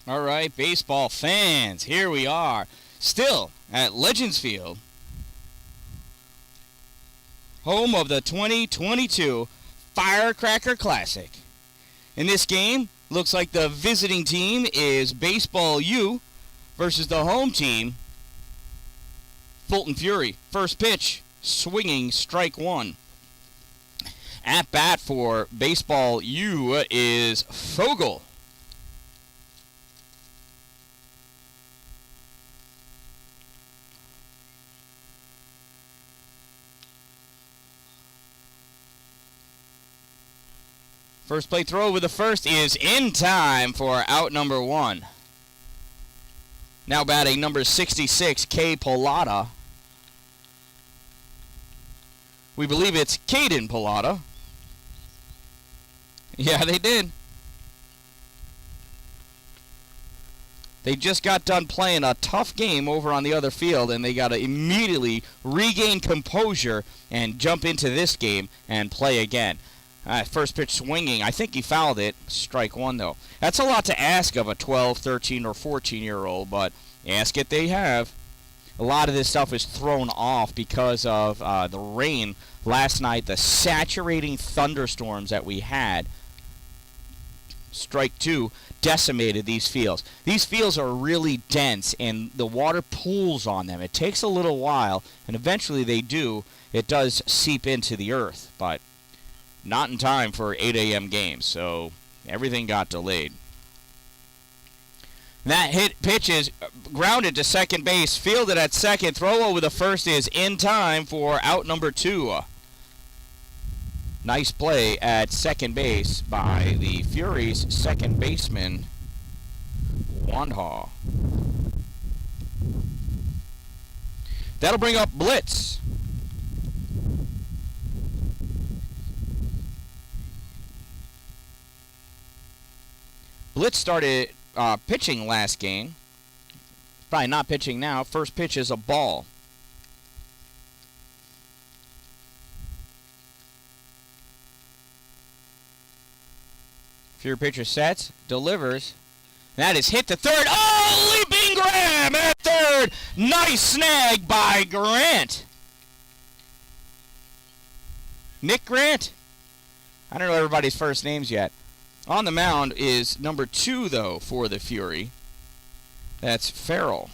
All right, baseball fans, here we are, still at Legends Field, home of the 2022 Firecracker Classic. In this game, looks like the visiting team is Baseball U versus the home team, Fulton Fury. First pitch, swinging, strike one. At bat for Baseball U is Fogel. First plate throw with the first is in time for out number one. Now batting number 66, K. Pilata. We believe it's Caden Pilata. Yeah, they did. They just got done playing a tough game over on the other field, and they got to immediately regain composure and jump into this game and play again. First pitch swinging. I think he fouled it. Strike one, though. That's a lot to ask of a 12, 13, or 14-year-old, but ask it they have. A lot of this stuff is thrown off because of the rain last night, the saturating thunderstorms that we had. Strike two decimated these fields. These fields are really dense, and the water pools on them. It takes a little while, and eventually they do. It does seep into the earth, but not in time for 8 a.m. games, so everything got delayed. That hit pitch is grounded to second base, fielded at second. Throw over the first is in time for out number two. Nice play at second base by the Furies' second baseman, Wandhaw. That'll bring up blitz. Blitz started pitching last game. Probably not pitching now. First pitch is a ball. Fury pitcher sets, delivers. That is hit to third. Oh, leaping grab at third. Nice snag by Grant. Nick Grant. I don't know everybody's first names yet. On the mound is number 2, though, for the Fury. That's Farrell.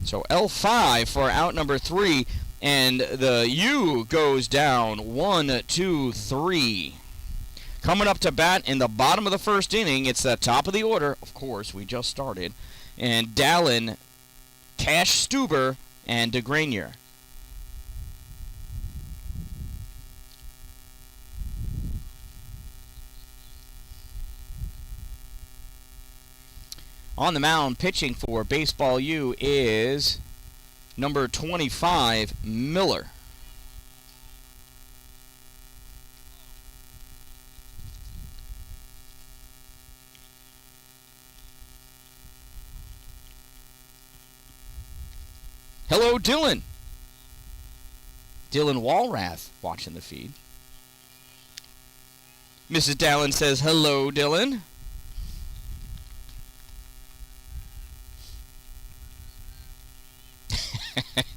So L5 for out number 3, and the U goes down 1, 2, 3. Coming up to bat in the bottom of the first inning, it's the top of the order. Of course, we just started. And Dallin, Cash Stuber, and DeGranier. On the mound, pitching for Baseball U is number 25, Miller. Hello, Dylan. Dylan Walrath watching the feed. Mrs. Dallin says, hello, Dylan.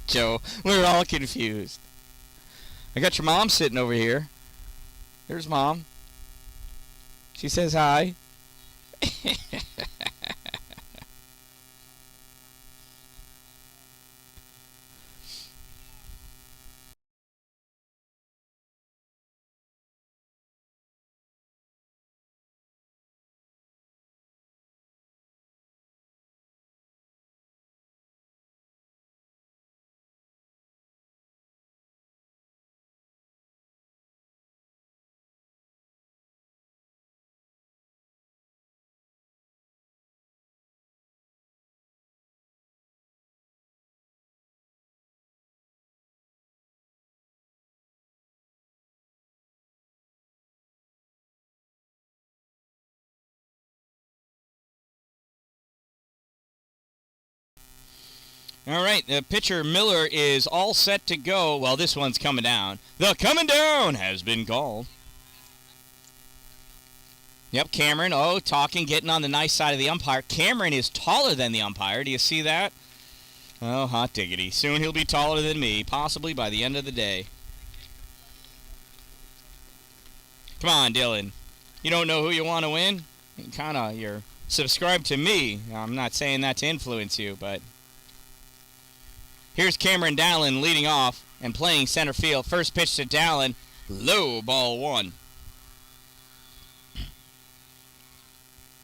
Joe, we're all confused. I got your mom sitting over here. There's Mom. She says hi. All right, the pitcher Miller is all set to go. Well, this one's coming down. The coming down has been called. Yep, Cameron, talking, getting on the nice side of the umpire. Cameron is taller than the umpire. Do you see that? Oh, hot diggity. Soon he'll be taller than me, possibly by the end of the day. Come on, Dylan. You don't know who you want to win? You're subscribed to me. I'm not saying that to influence you, but... Here's Cameron Dallin leading off and playing center field. First pitch to Dallin. Low, ball one.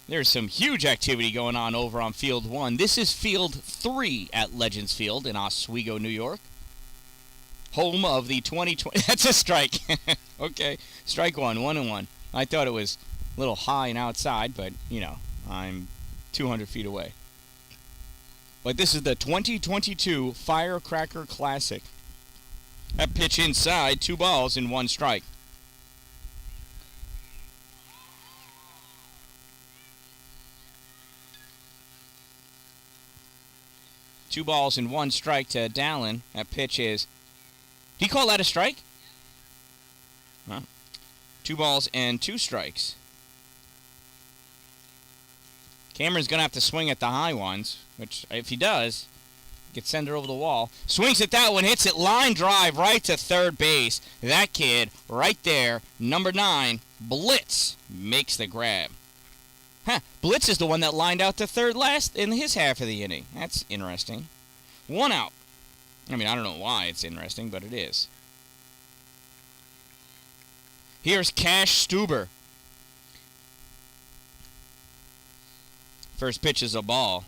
There's some huge activity going on over on Field 1. This is Field 3 at Legends Field in Oswego, New York. Home of the 2020... That's a strike. Okay, strike one, 1-1. I thought it was a little high and outside, but, I'm 200 feet away. But this is the 2022 Firecracker Classic. That pitch inside, 2 balls and 1 strike. Two balls and 1 strike to Dallin. That pitch is... Did he call that a strike? Huh. 2 balls and 2 strikes. Cameron's going to have to swing at the high ones, which, if he does, he could send it over the wall. Swings at that one, hits it, line drive right to third base. That kid right there, number 9, Blitz, makes the grab. Blitz is the one that lined out to third last in his half of the inning. That's interesting. 1 out. I mean, I don't know why it's interesting, but it is. Here's Cash Stuber. First pitch is a ball.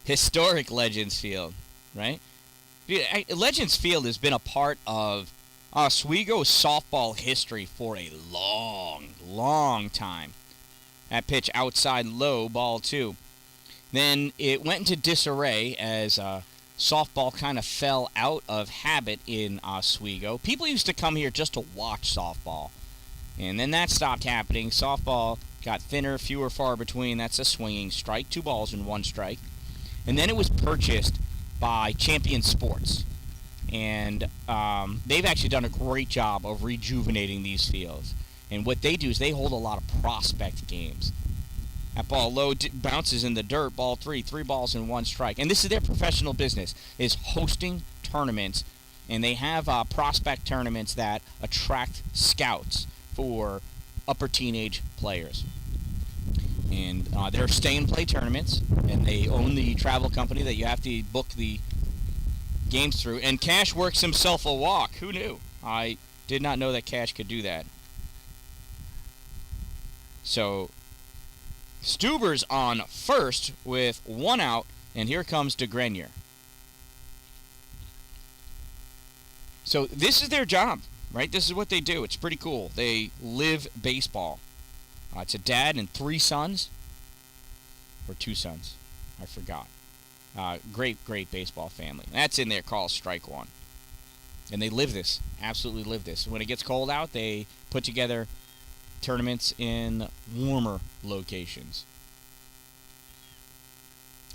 Historic Legends Field, right? Legends Field has been a part of Oswego softball history for a long, long time. That pitch outside low, ball 2. Then it went into disarray as softball kind of fell out of habit in Oswego. People used to come here just to watch softball. And then that stopped happening. Softball got thinner, fewer far between. That's a swinging strike. 2 balls and 1 strike. And then it was purchased by Champion Sports. And they've actually done a great job of rejuvenating these fields. And what they do is they hold a lot of prospect games. That ball low bounces in the dirt, ball 3, 3 balls and 1 strike. And this is their professional business, is hosting tournaments. And they have prospect tournaments that attract scouts for upper teenage players. And they're stay-and-play tournaments, and they own the travel company that you have to book the games through. And Cash works himself a walk. Who knew? I did not know that Cash could do that. So, Stuber's on first with 1 out, and here comes DeGrenier. So, this is their job, right? This is what they do. It's pretty cool. They live baseball. It's a dad and 3 sons. Or 2 sons. I forgot. Great, great baseball family. That's in their call, strike 1. And they live this. Absolutely live this. When it gets cold out, they put together tournaments in warmer locations.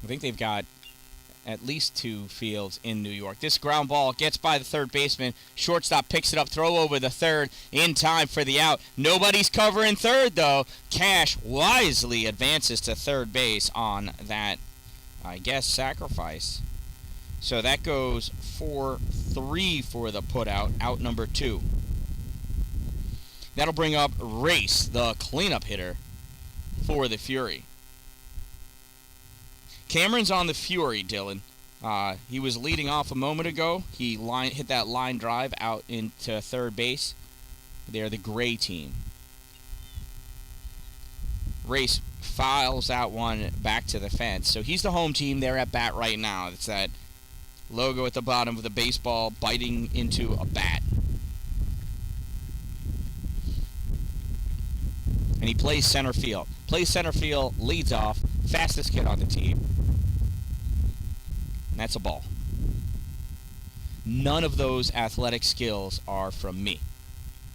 I think they've got at least 2 fields in New York. This ground ball gets by the third baseman. Shortstop picks it up, throw over the third in time for the out. Nobody's covering third, though. Cash wisely advances to third base on that, I guess, sacrifice. So that goes 4-3 for the putout, out number 2. That'll bring up Race, the cleanup hitter for the Fury. Cameron's on the Fury, Dylan. He was leading off a moment ago. He hit that line drive out into third base. They're the gray team. Race files out one back to the fence. So he's the home team. They're at bat right now. It's that logo at the bottom of the baseball biting into a bat. And he plays center field. Plays center field, leads off, fastest kid on the team. And that's a ball. None of those athletic skills are from me.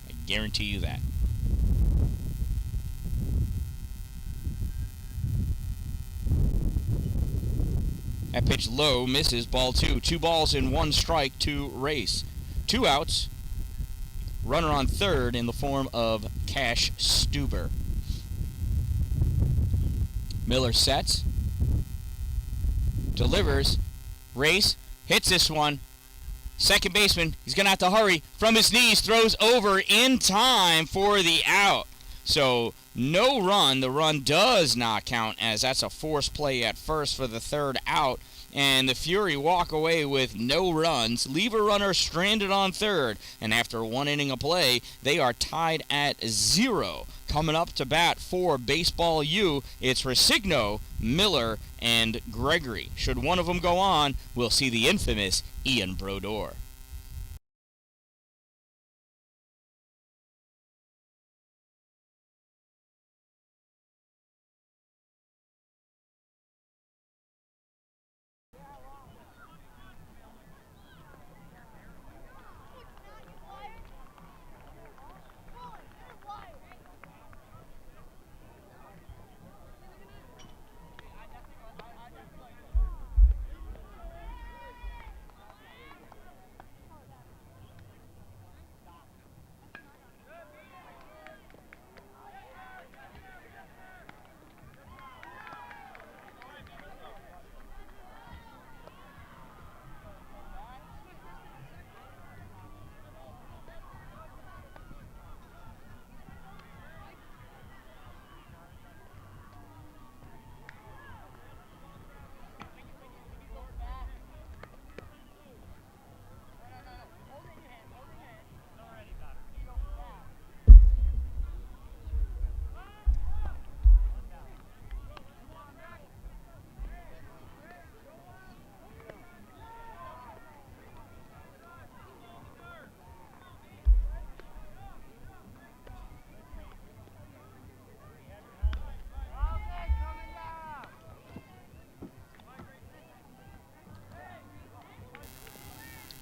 I guarantee you that. That pitch low, misses, ball 2. 2 balls and 1 strike to Race. 2 outs. Runner on third in the form of Cash Stuber. Miller sets. Delivers. Race. Hits this one. Second baseman, he's going to have to hurry. From his knees, throws over in time for the out. So, no run. The run does not count, as that's a forced play at first for the third out. And the Fury walk away with no runs, leave a runner stranded on third. And after one inning of play, they are tied at 0. Coming up to bat for Baseball U, it's Resigno, Miller, and Gregory. Should one of them go on, we'll see the infamous Ian Brodeur.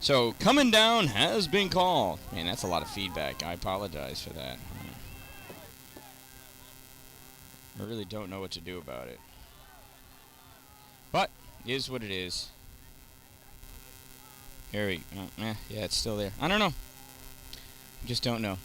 So, coming down has been called. Man, that's a lot of feedback. I apologize for that. I really don't know what to do about it. But, it is what it is. Here we go. Yeah, it's still there. I don't know. Just don't know.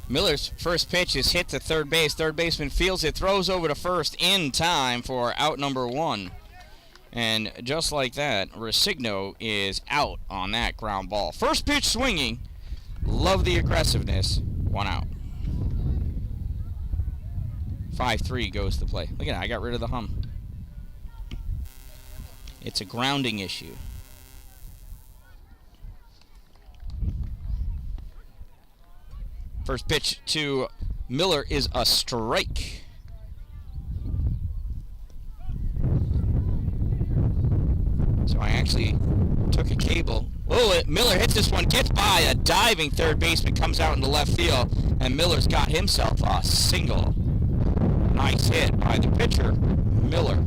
Miller's first pitch is hit to third base. Third baseman fields it, throws over to first in time for out number 1. And just like that, Resigno is out on that ground ball. First pitch swinging. Love the aggressiveness. 1 out. 5-3 goes to play. Look at that, I got rid of the hum. It's a grounding issue. First pitch to Miller is a strike. So I actually took a cable. Oh, Miller hits this one, gets by a diving third baseman, comes out into left field, and Miller's got himself a single. Nice hit by the pitcher, Miller.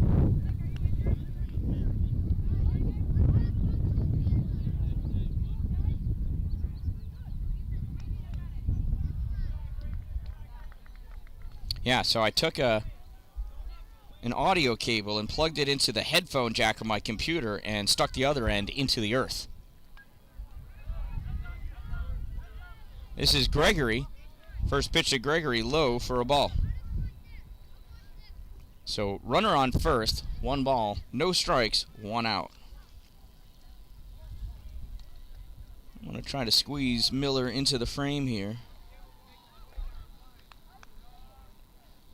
Yeah, so I took an audio cable and plugged it into the headphone jack of my computer and stuck the other end into the earth. This is Gregory. First pitch to Gregory, low for a ball. So runner on first, 1 ball, no strikes, 1 out. I'm going to try to squeeze Miller into the frame here.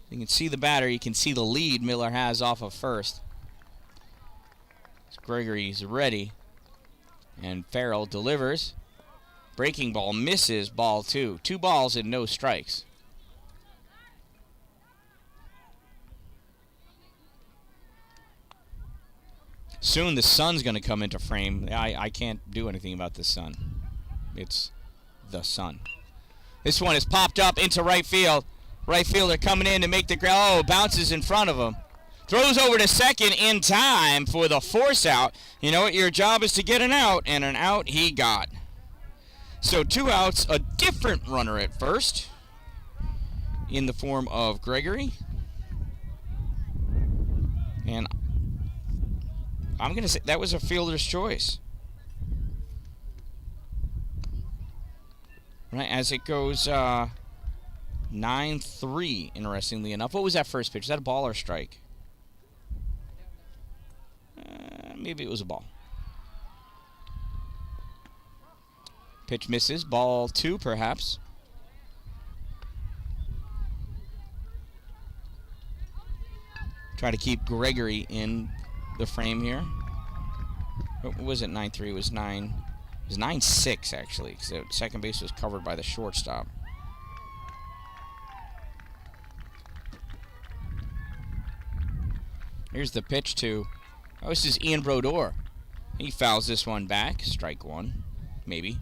You can see the batter. You can see the lead Miller has off of first. Gregory's ready. And Farrell delivers. Breaking ball misses ball 2. 2 balls and no strikes. Soon the sun's going to come into frame. I can't do anything about the sun. It's the sun. This one is popped up into right field. Right fielder coming in to make the ground. Oh, bounces in front of him. Throws over to second in time for the force out. You know what? Your job is to get an out, and an out he got. So 2 outs, a different runner at first in the form of Gregory. And I'm going to say that was a fielder's choice. Right, as it goes 9-3, interestingly enough. What was that first pitch? Is that a ball or a strike? Maybe it was a ball. Pitch misses. Ball 2, perhaps. Try to keep Gregory in the frame here. What was it? 9-3. It was 9. It was 9-6 actually, because the second base was covered by the shortstop. Here's the pitch to. Oh, this is Ian Brodeur. He fouls this one back. Strike 1, maybe.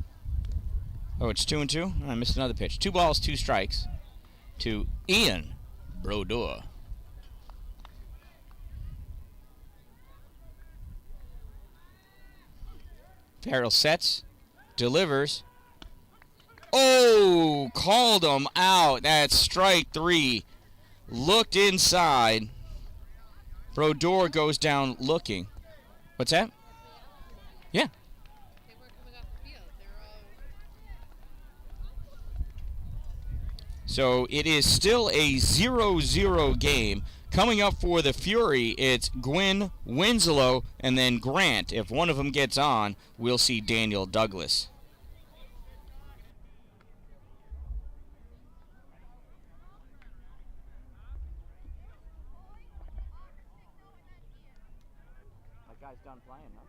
Oh, it's 2-2. I missed another pitch. 2 balls, 2 strikes to Ian Brodeur. Farrell sets, delivers. Oh, called him out. That's strike 3. Looked inside. Brodeur goes down looking. What's that? Yeah. So it is still a 0-0 game. Coming up for the Fury, it's Gwynn, Winslow, and then Grant. If one of them gets on, we'll see Daniel Douglas. That guy's done playing, huh?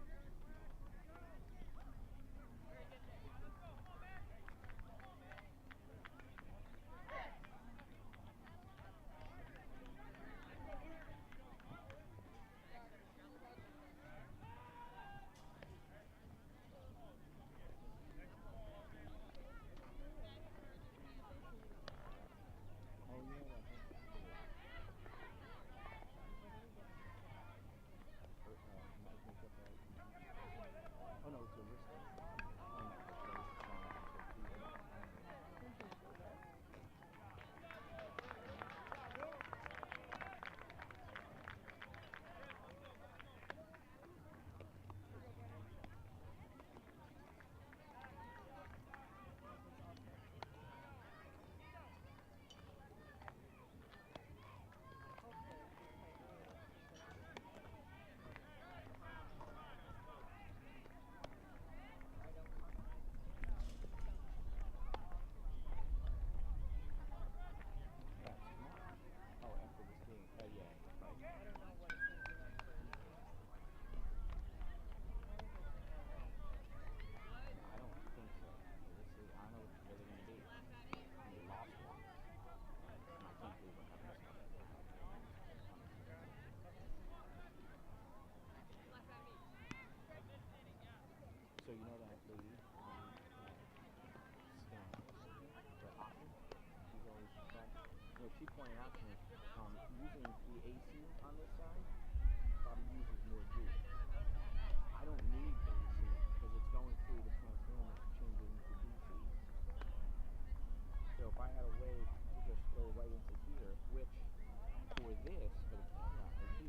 So you know that lady, she's always she pointed out to me, using the AC on this side probably uses more juice. I don't need the AC because it's going through the transformer to change it into DC. So if I had a way to just go right into here, which for this, for the camera, I do.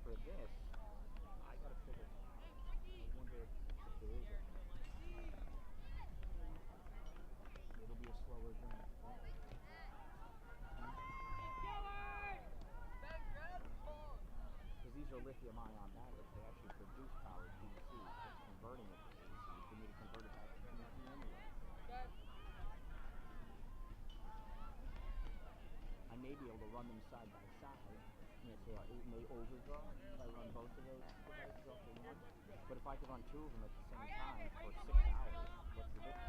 For this, I gotta figure it out. I wonder if there is a. It'll be a slower drain. Because these are lithium-ion batteries, they actually produce power DC. It's converting it to AC for me to convert it back to DC anyway. I may be able to run them side by side. So it may overdraw if I run both of those devices off at once. But if I could run 2 of them at the same time for 6 hours, what's the difference?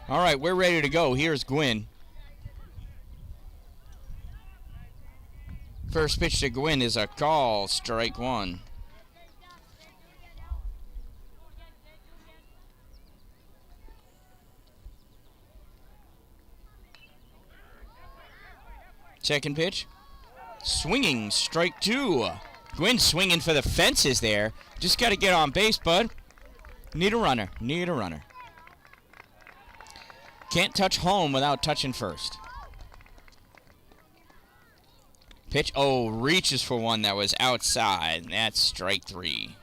All right, we're ready to go. Here's Gwynn. First pitch to Gwynn is a call, strike 1. Second pitch. Swinging, strike 2. Gwynn swinging for the fences there. Just got to get on base, bud. Need a runner. Need a runner. Can't touch home without touching first. Pitch, oh, reaches for one that was outside. That's strike 3.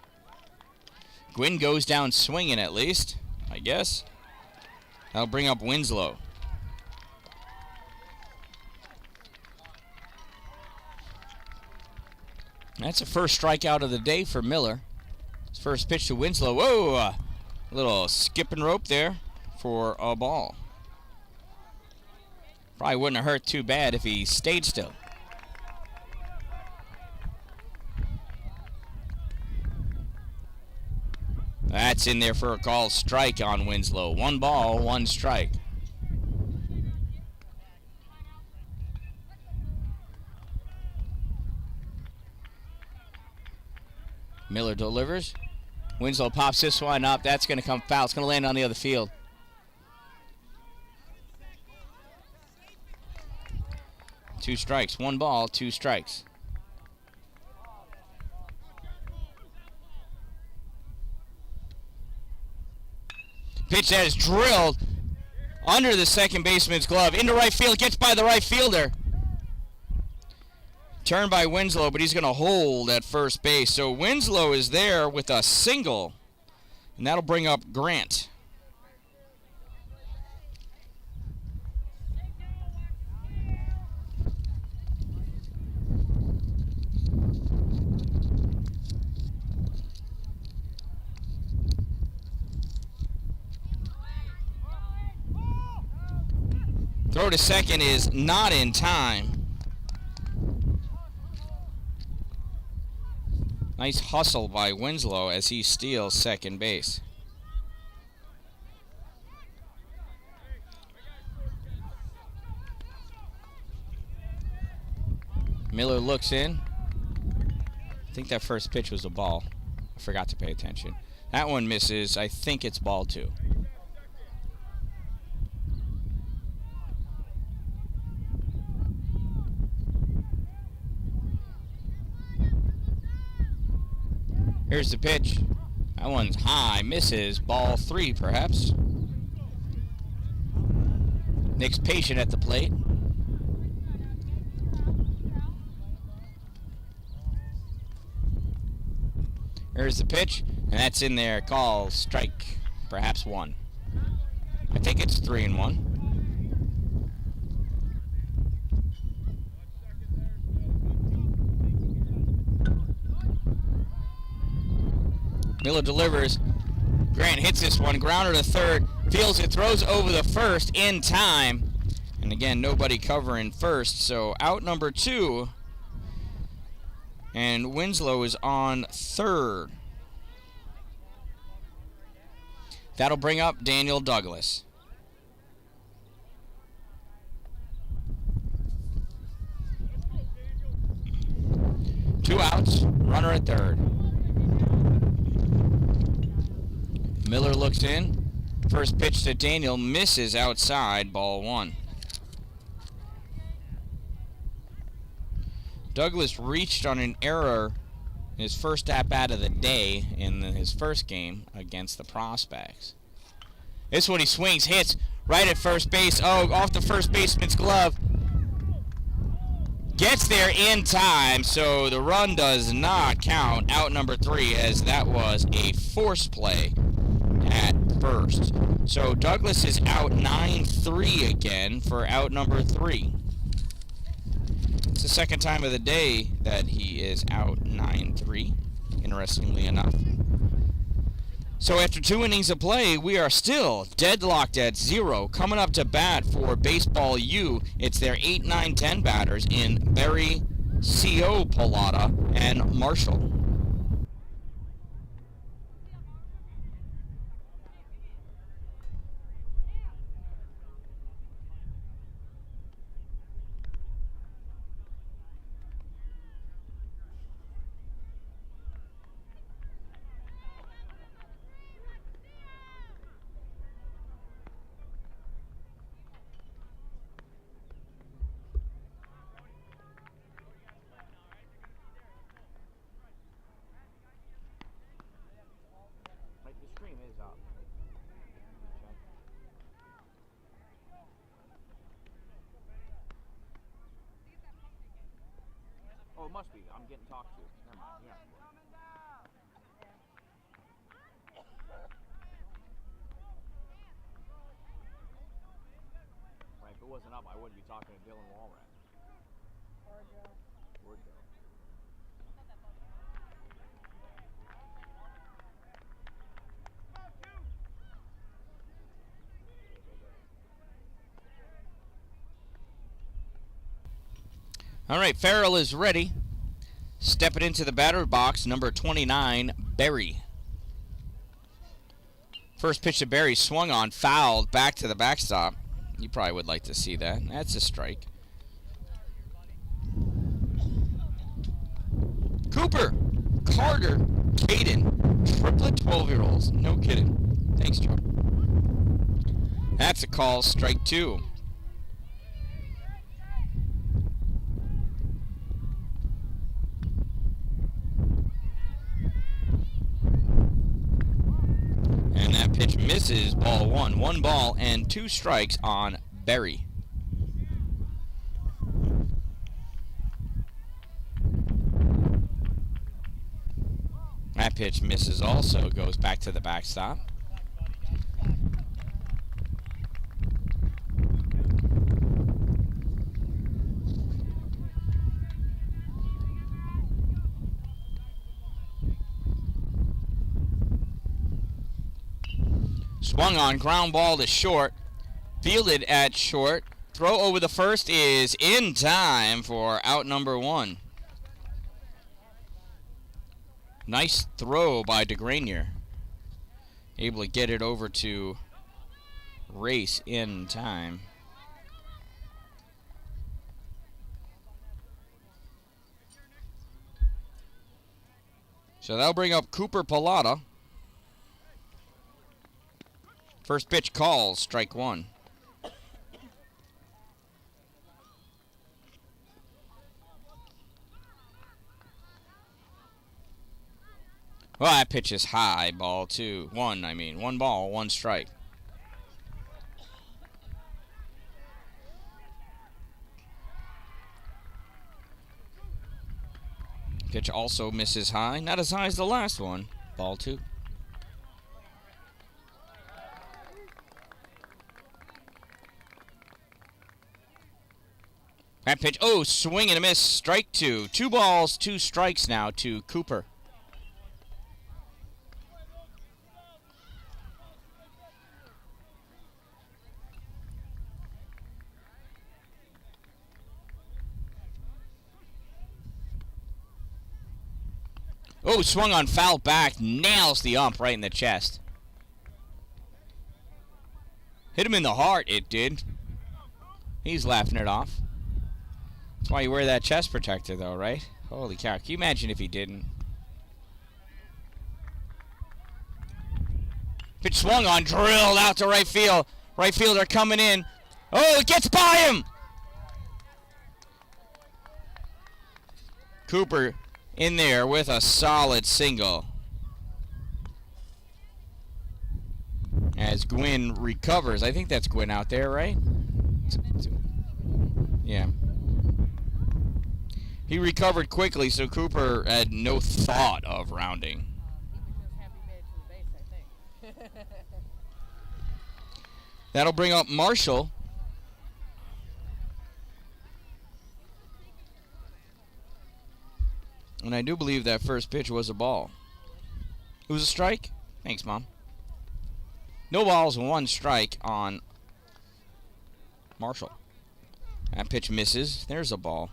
Gwynn goes down swinging at least, I guess. That'll bring up Winslow. That's the first strikeout of the day for Miller. His first pitch to Winslow. Whoa! A little skipping rope there for a ball. Probably wouldn't have hurt too bad if he stayed still. That's in there for a called strike on Winslow. 1 ball, 1 strike. Miller delivers. Winslow pops this one up. That's going to come foul. It's going to land on the other field. Two strikes. 1 ball, 2 strikes. Pitch that is drilled under the second baseman's glove. Into right field. Gets by the right fielder. Turned by Winslow, but he's going to hold at first base. So Winslow is there with a single. And that'll bring up Grant. Throw to second is not in time. Nice hustle by Winslow as he steals second base. Miller looks in. I think that first pitch was a ball. I forgot to pay attention. That one misses. I think it's ball 2. Here's the pitch. That one's high. Misses. Ball 3, perhaps. Nick's patient at the plate. Here's the pitch. And that's in there. Call. Strike. Perhaps 1. I think it's 3-1. Miller delivers. Grant hits this one. Grounder to third. Fields it. Throws over the first in time. And again, nobody covering first. So out number 2. And Winslow is on third. That'll bring up Daniel Douglas. Two outs. Runner at third. Miller looks in. First pitch to Daniel misses outside. Ball 1. Douglas reached on an error in his first at-bat of the day in his first game against the Prospects. This one he swings, hits right at first base. Oh, off the first baseman's glove. Gets there in time, so the run does not count. Out number 3, as that was a force play at first. So Douglas is out 9-3 again for out number 3. It's the second time of the day that he is out 9-3, interestingly enough. So after 2 innings of play, we are still deadlocked at 0. Coming up to bat for Baseball U, it's their 8, 9, 10 batters in Berry, C.O. Pallotta, and Marshall. must be. I'm getting talked to. Never mind. Yeah. Right, if it wasn't up, I wouldn't be talking to Dylan Walrat. Or Joe. Or Joe. All right, Farrell is ready. Stepping into the batter box, number 29, Berry. First pitch to Berry, swung on, fouled, back to the backstop. You probably would like to see that. That's a strike. Cooper, Carter, Caden, triplet 12-year-olds. No kidding. Thanks, Joe. That's a call, strike 2. And that pitch misses, ball 1. 1 ball and 2 strikes on Berry. That pitch misses also, goes back to the backstop. Swung on, ground ball to short. Fielded at short. Throw over the first is in time for out number 1. Nice throw by DeGranier. Able to get it over to Race in time. So that'll bring up Cooper Pallotta. First pitch calls, strike 1. Well, that pitch is high, ball 2. 1, I mean. 1 ball, 1 strike. Pitch also misses high. Not as high as the last one. Ball 2. That pitch, oh, swing and a miss, strike 2. 2 balls, 2 strikes now to Cooper. Oh, swung on, foul back, nails the ump right in the chest. Hit him in the heart, it did. He's laughing it off. That's why you wear that chest protector, though, right? Holy cow. Can you imagine if he didn't? Pitch swung on, drilled out to right field. Right fielder coming in. Oh, it gets by him! Cooper in there with a solid single. As Gwynn recovers. I think that's Gwynn out there, right? Yeah. He recovered quickly, so Cooper had no thought of rounding. That'll bring up Marshall. And I do believe that first pitch was a ball. It was a strike? Thanks, Mom. No balls and 1 strike on Marshall. That pitch misses. There's a ball.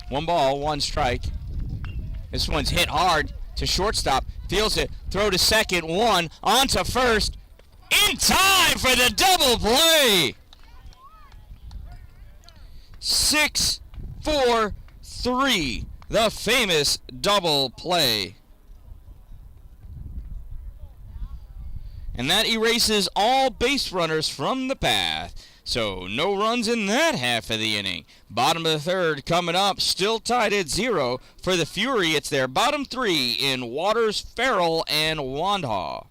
One ball, 1 strike. This one's hit hard to shortstop. Feels it. Throw to second. 1. On to first. In time for the double play. 6-4-3. The famous double play. And that erases all base runners from the path. So no runs in that half of the inning. Bottom of the 3rd coming up, still tied at 0 for the Fury. It's their bottom 3 in Waters, Farrell, and Wandhaw.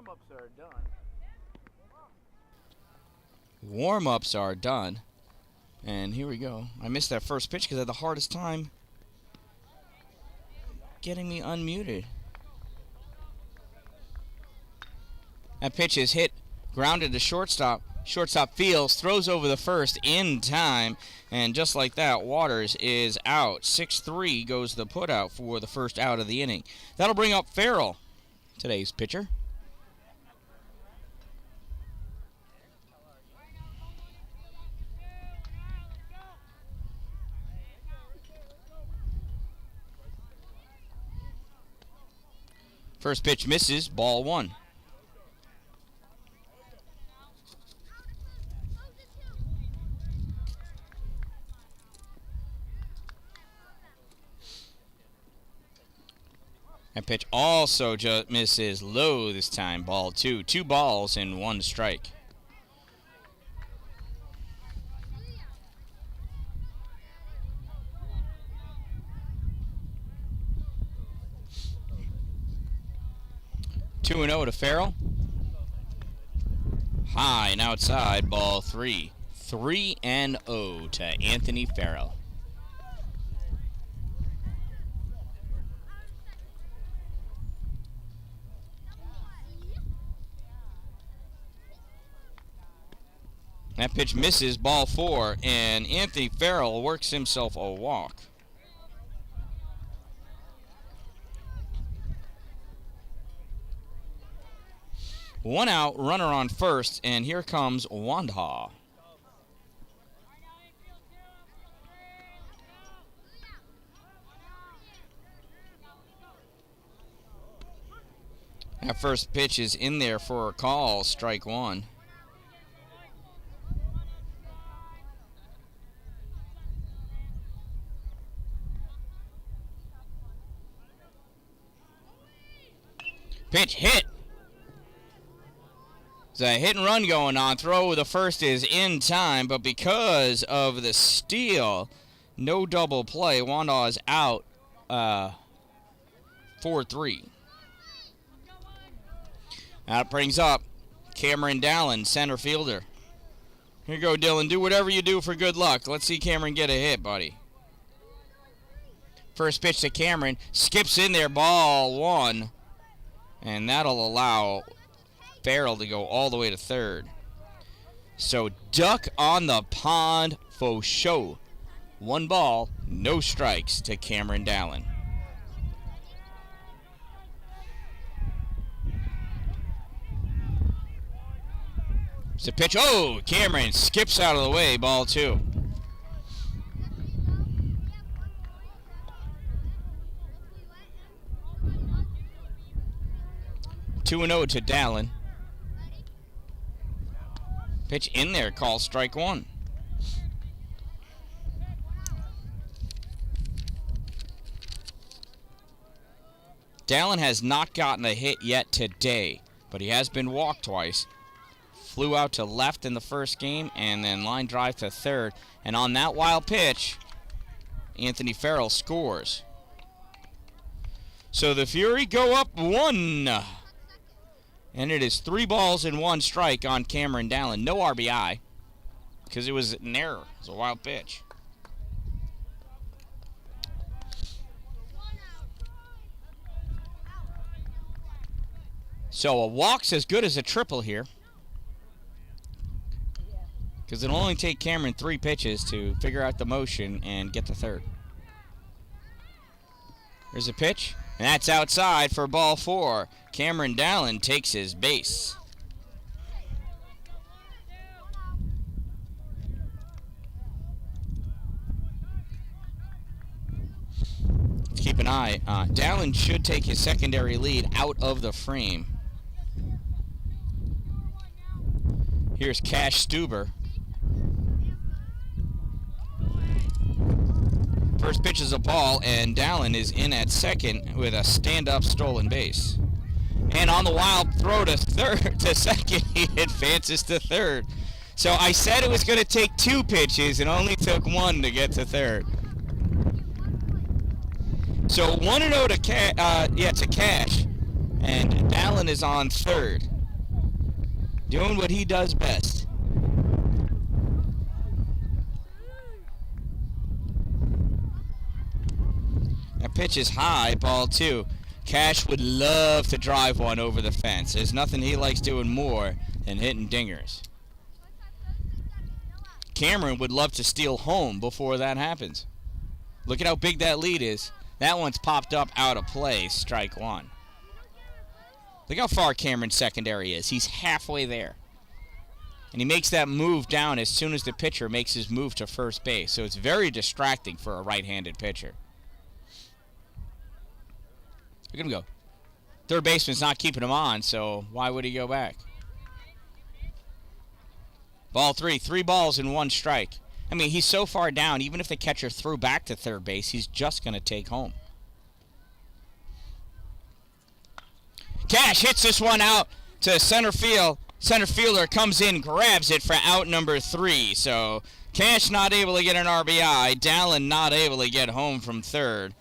Warm-ups are done. Warm-ups are done. And here we go. I missed that first pitch because I had the hardest time getting me unmuted. That pitch is hit, grounded to shortstop. Shortstop fields, throws over the first in time, and just like that, Waters is out. 6-3 goes the putout for the first out of the inning. That'll bring up Farrell, today's pitcher. First pitch misses, ball one. That pitch also just misses low this time, ball two. 2 balls and 1 strike. Two and 0 to Farrell. High and outside, ball 3. 3-0 to Anthony Farrell. That pitch misses, ball 4, and Anthony Farrell works himself a walk. One out, runner on first, and here comes Wanda. That first pitch is in there for a call, strike 1. Pitch hit. There's a hit and run going on. Throw the first is in time, but because of the steal, no double play. Wanda is out 4-3. That brings up Cameron Dallin, center fielder. Here you go, Dylan. Do whatever you do for good luck. Let's see Cameron get a hit, buddy. First pitch to Cameron. Skips in there, ball 1. And that'll allow Farrell to go all the way to third. So duck on the pond for show. 1 ball, no strikes to Cameron Dallin. It's a pitch. Oh, Cameron skips out of the way, ball 2. 2-0 to Dallin. Pitch in there, call strike 1. Dallin has not gotten a hit yet today, but he has been walked twice. Flew out to left in the first game and then line drive to third. And on that wild pitch, Anthony Farrell scores. So the Fury go up 1. And it is 3 balls and 1 strike on Cameron Dallin. No RBI, because it was an error. It was a wild pitch. So a walk's as good as a triple here, because it'll only take Cameron 3 pitches to figure out the motion and get to third. There's a pitch, and that's outside for ball 4. Cameron Dallin takes his base. Let's keep an eye. Dallin should take his secondary lead out of the frame. Here's Cash Stuber. First pitch is a ball, and Dallin is in at second with a stand-up stolen base. And on the wild throw to second, he advances to third. So I said it was going to take 2 pitches, and only took 1 to get to third. So 1-0 to Cash, and Dallin is on third. Doing what he does best. That pitch is high, ball 2. Cash would love to drive one over the fence. There's nothing he likes doing more than hitting dingers. Cameron would love to steal home before that happens. Look at how big that lead is. That one's popped up out of play, strike 1. Look how far Cameron's secondary is. He's halfway there. And he makes that move down as soon as the pitcher makes his move to first base. So it's very distracting for a right-handed pitcher. Look at him go. Third baseman's not keeping him on, so why would he go back? Ball 3. 3 balls and 1 strike. I mean, he's so far down, even if the catcher threw back to third base, he's just going to take home. Cash hits this one out to center field. Center fielder comes in, grabs it for out number 3. So Cash not able to get an RBI. Dallin not able to get home from third.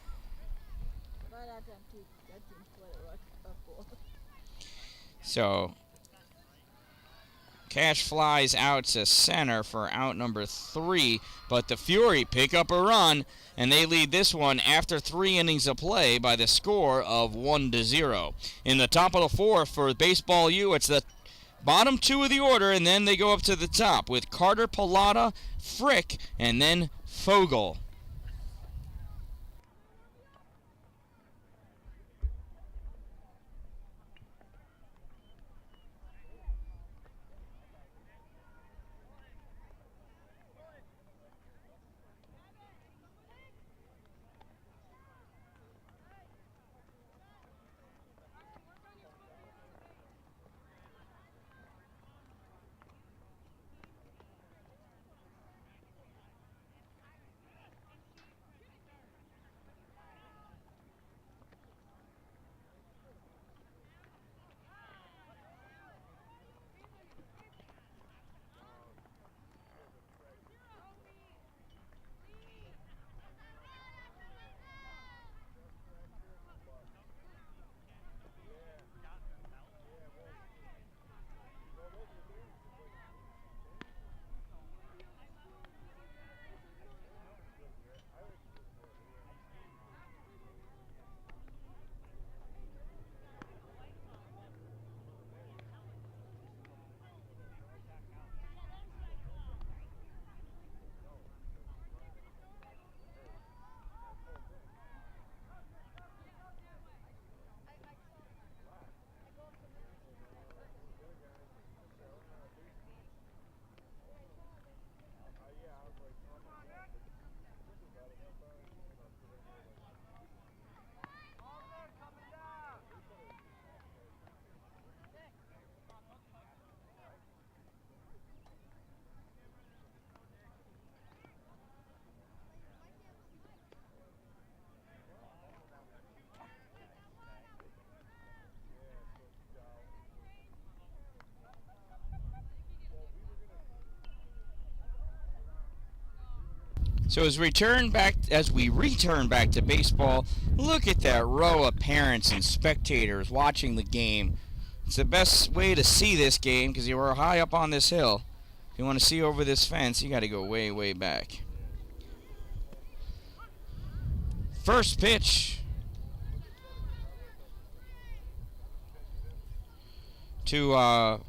So Cash flies out to center for out number 3, but the Fury pick up a run, and they lead this one after 3 innings of play by the score of 1-0. In the top of the 4th for Baseball U, it's the bottom 2 of the order, and then they go up to the top with Carter, Pallotta, Frick, and then Fogel. So as we return back to baseball, look at that row of parents and spectators watching the game. It's the best way to see this game because you were high up on this hill. If you want to see over this fence, you got to go way, way back. First pitch to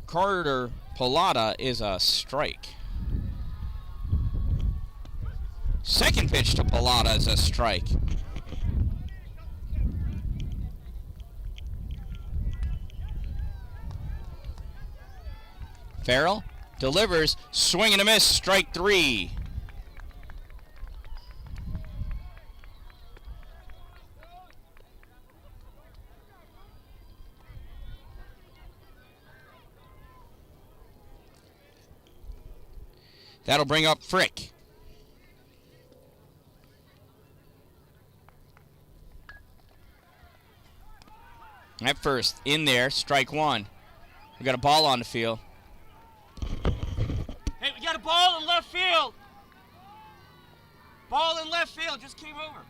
Carter Pallotta is a strike. Second pitch to Pallotta is a strike. Farrell delivers, swing and a miss, strike 3. That'll bring up Frick. At first, in there, strike 1. We got a ball on the field. Hey, we got a ball in left field. Ball in left field, just came over.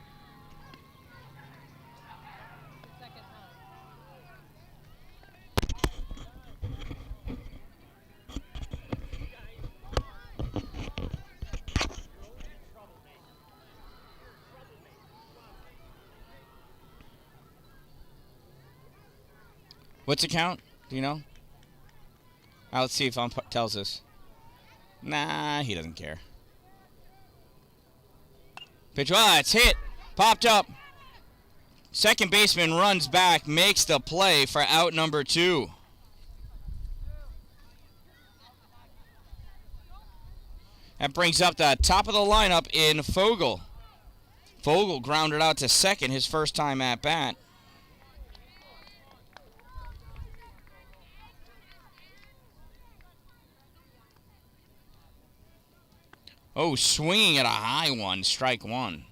What's the count? Do you know? Let's see if ump tells us. Nah, he doesn't care. Pitch, it's hit. Popped up. Second baseman runs back, makes the play for out number 2. That brings up the top of the lineup in Fogel. Fogel grounded out to second, his first time at bat. Oh, swinging at a high one, strike 1.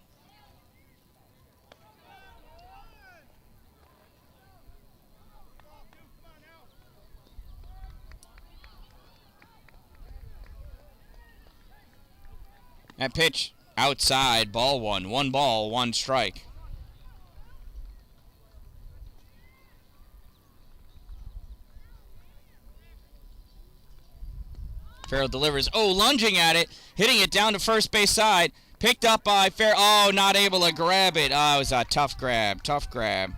That pitch outside, ball 1. 1 ball, 1 strike. Farrell delivers. Oh, lunging at it. Hitting it down to first base side. Picked up by Farrell. Oh, not able to grab it. Oh, it was a tough grab. Tough grab.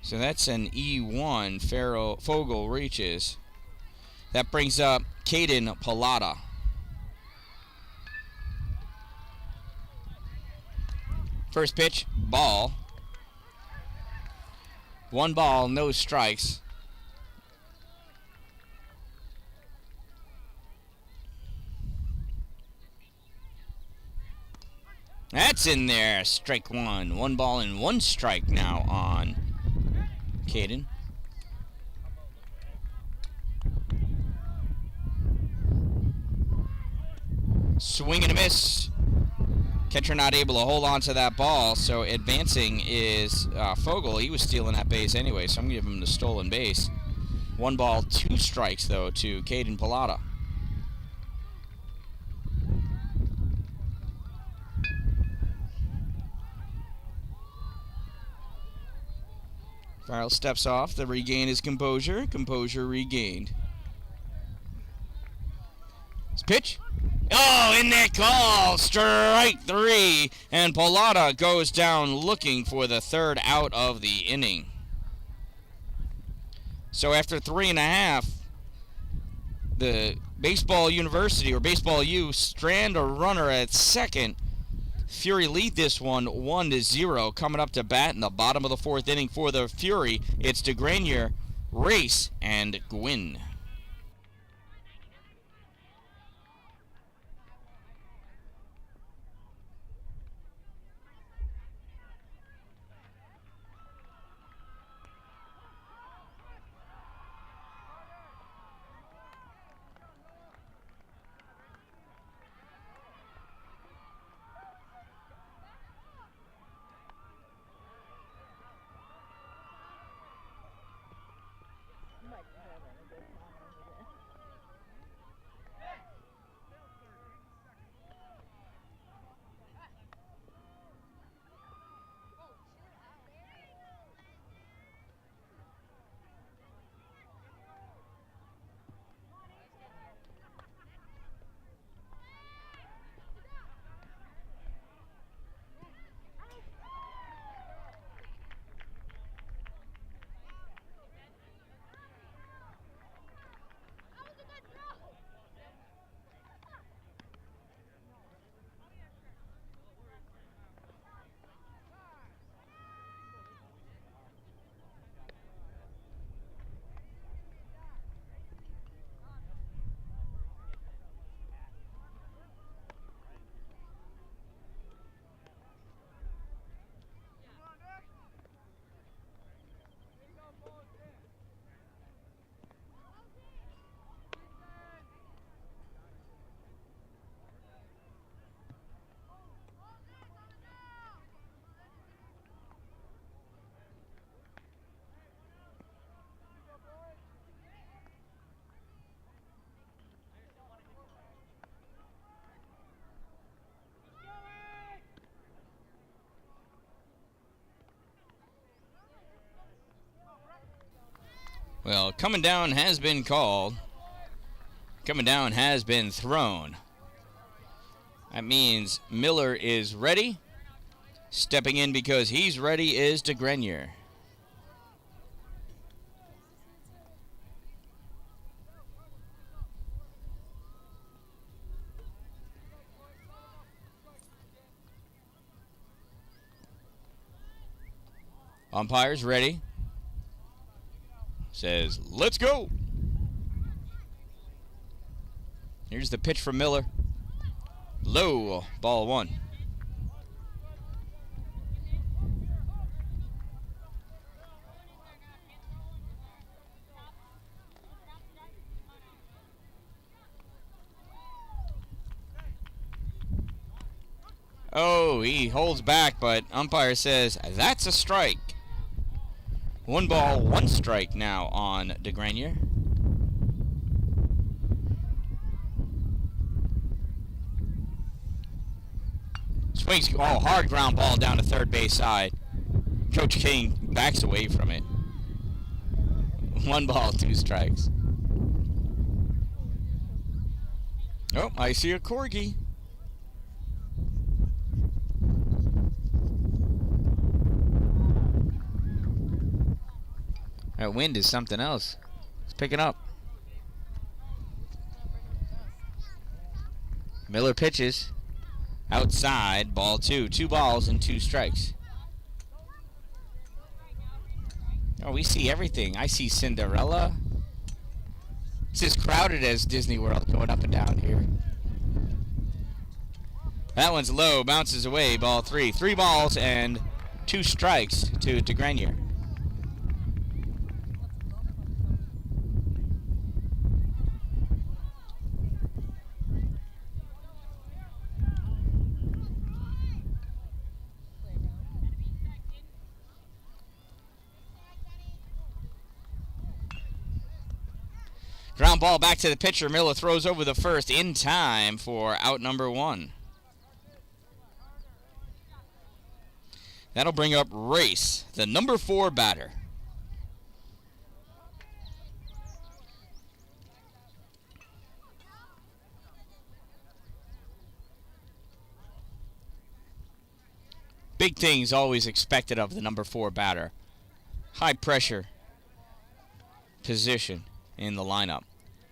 So that's an E1. Fogel reaches. That brings up Caden Pallotta. First pitch, ball. 1 ball, no strikes. That's in there. Strike 1. 1 ball and 1 strike now on Caden. Swing and a miss. Catcher not able to hold on to that ball, so advancing is Fogel. He was stealing that base anyway, so I'm going to give him the stolen base. 1 ball, 2 strikes, though, to Caden Pallotta. Farrell steps off to regain his composure. Composure regained. His pitch. Oh, in that call. Strike 3. And Pallotta goes down looking for the 3rd out of the inning. So after 3.5, the Baseball University, or Baseball U, strand a runner at second. Fury lead this one 1-0. Coming up to bat in the bottom of the 4th inning for the Fury, it's DeGrenier, Race, and Gwynn. Well, coming down has been called. Coming down has been thrown. That means Miller is ready. Stepping in because he's ready is DeGrenier. Umpire's ready. Says, let's go. Here's the pitch from Miller. Low, ball one. Oh, he holds back, but umpire says, that's a strike. 1 ball, 1 strike now on DeGrenier. Swings, hard ground ball down to third base side. Coach King backs away from it. 1 ball, 2 strikes. Oh, I see a corgi. That wind is something else. It's picking up. Miller pitches. Outside, ball 2. 2 balls and 2 strikes. Oh, we see everything. I see Cinderella. It's as crowded as Disney World going up and down here. That one's low, bounces away, ball 3. 3 balls and 2 strikes to DeGrenier. Ground ball back to the pitcher. Miller throws over the first in time for out number 1. That'll bring up Race, the number 4 batter. Big things always expected of the number 4 batter. High pressure position in the lineup.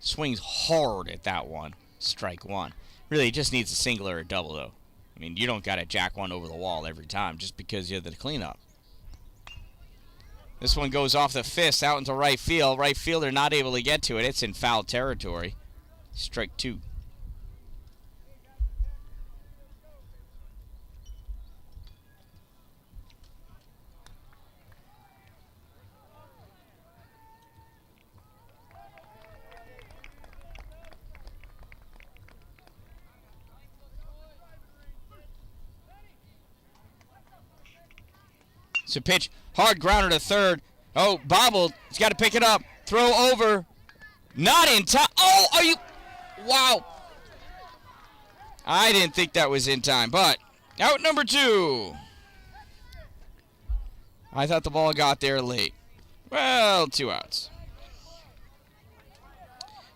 Swings hard at that one. Strike 1. Really just needs a single or a double, though. I mean, you don't got to jack one over the wall every time just because you're the cleanup. This one goes off the fist out into right field. Right fielder not able to get to it. It's in foul territory. Strike 2. It's a pitch. Hard grounder to third. Oh, bobbled. He's got to pick it up. Throw over. Not in time. Oh, are you? Wow. I didn't think that was in time, but out number 2. I thought the ball got there late. Well, 2 outs.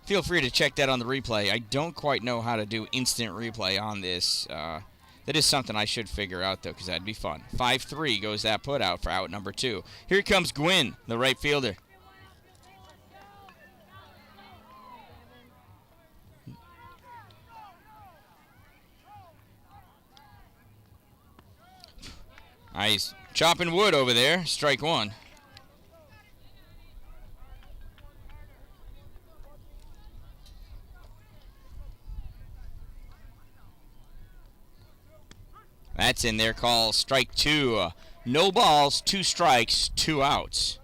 Feel free to check that on the replay. I don't quite know how to do instant replay on this. That is something I should figure out, though, because that'd be fun. 5-3 goes that put out for out number 2. Here comes Gwynn, the right fielder. He's chopping wood over there. Strike 1. That's in there, call strike 2. No balls, 2 strikes, 2 outs.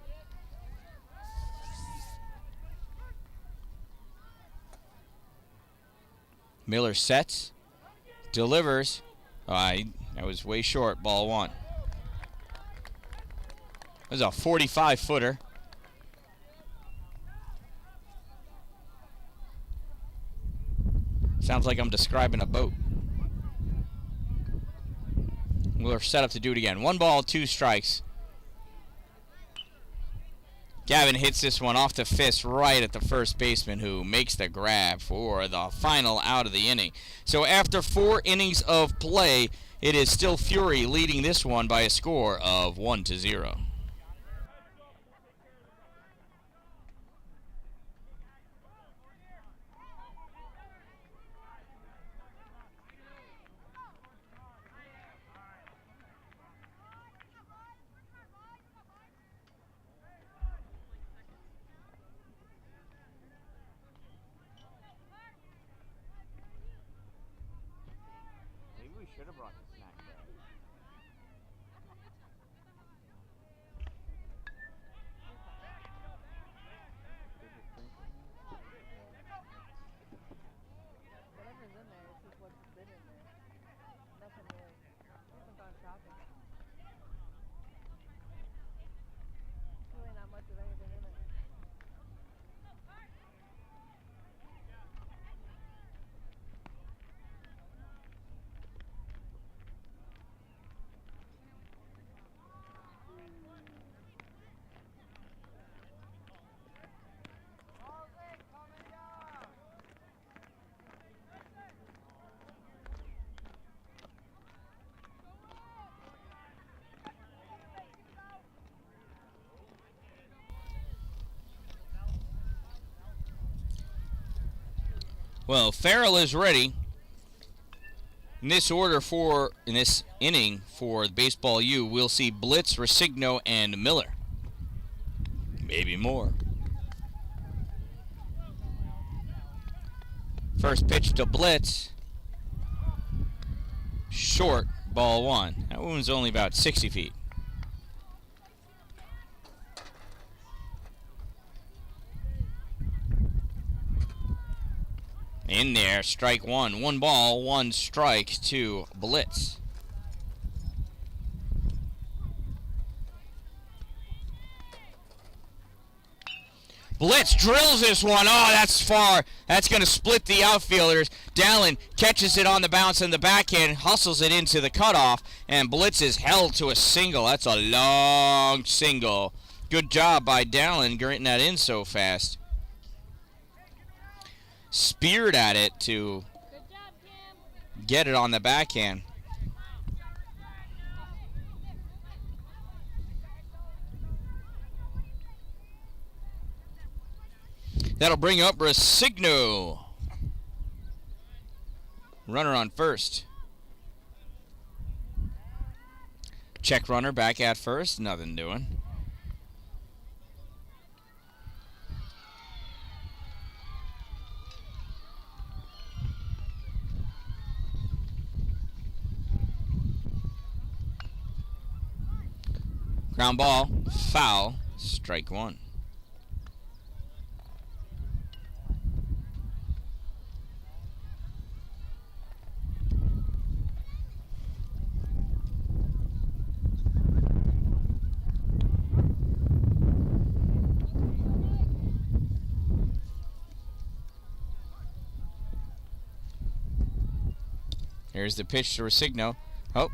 Miller sets, delivers. That was way short, ball 1. That was a 45-footer. Sounds like I'm describing a boat. We're set up to do it again. 1 ball, 2 strikes. Gavin hits this one off the fist right at the first baseman, who makes the grab for the final out of the inning. So after 4 innings of play, it is still Fury leading this one by a score of 1-0. Should have brought the snack bag. Whatever's in there, it's just what's been in there. Nothing really. I haven't gone shopping. Really not much of anything in it. Well, Farrell is ready. In this inning for Baseball U, we'll see Blitz, Resigno, and Miller. Maybe more. First pitch to Blitz. Short, ball 1. That one's only about 60 feet. In there, strike 1. 1 ball, 1 strike to Blitz. Blitz drills this one. Oh, that's far. That's going to split the outfielders. Dallin catches it on the bounce in the backhand, hustles it into the cutoff, and Blitz is held to a single. That's a long single. Good job by Dallin getting that in so fast. Speared at it to get it on the backhand. That'll bring up Resigno. Runner on first. Check runner back at first. Nothing doing. Ground ball, foul, strike 1. Here's the pitch to Resigno. Oh.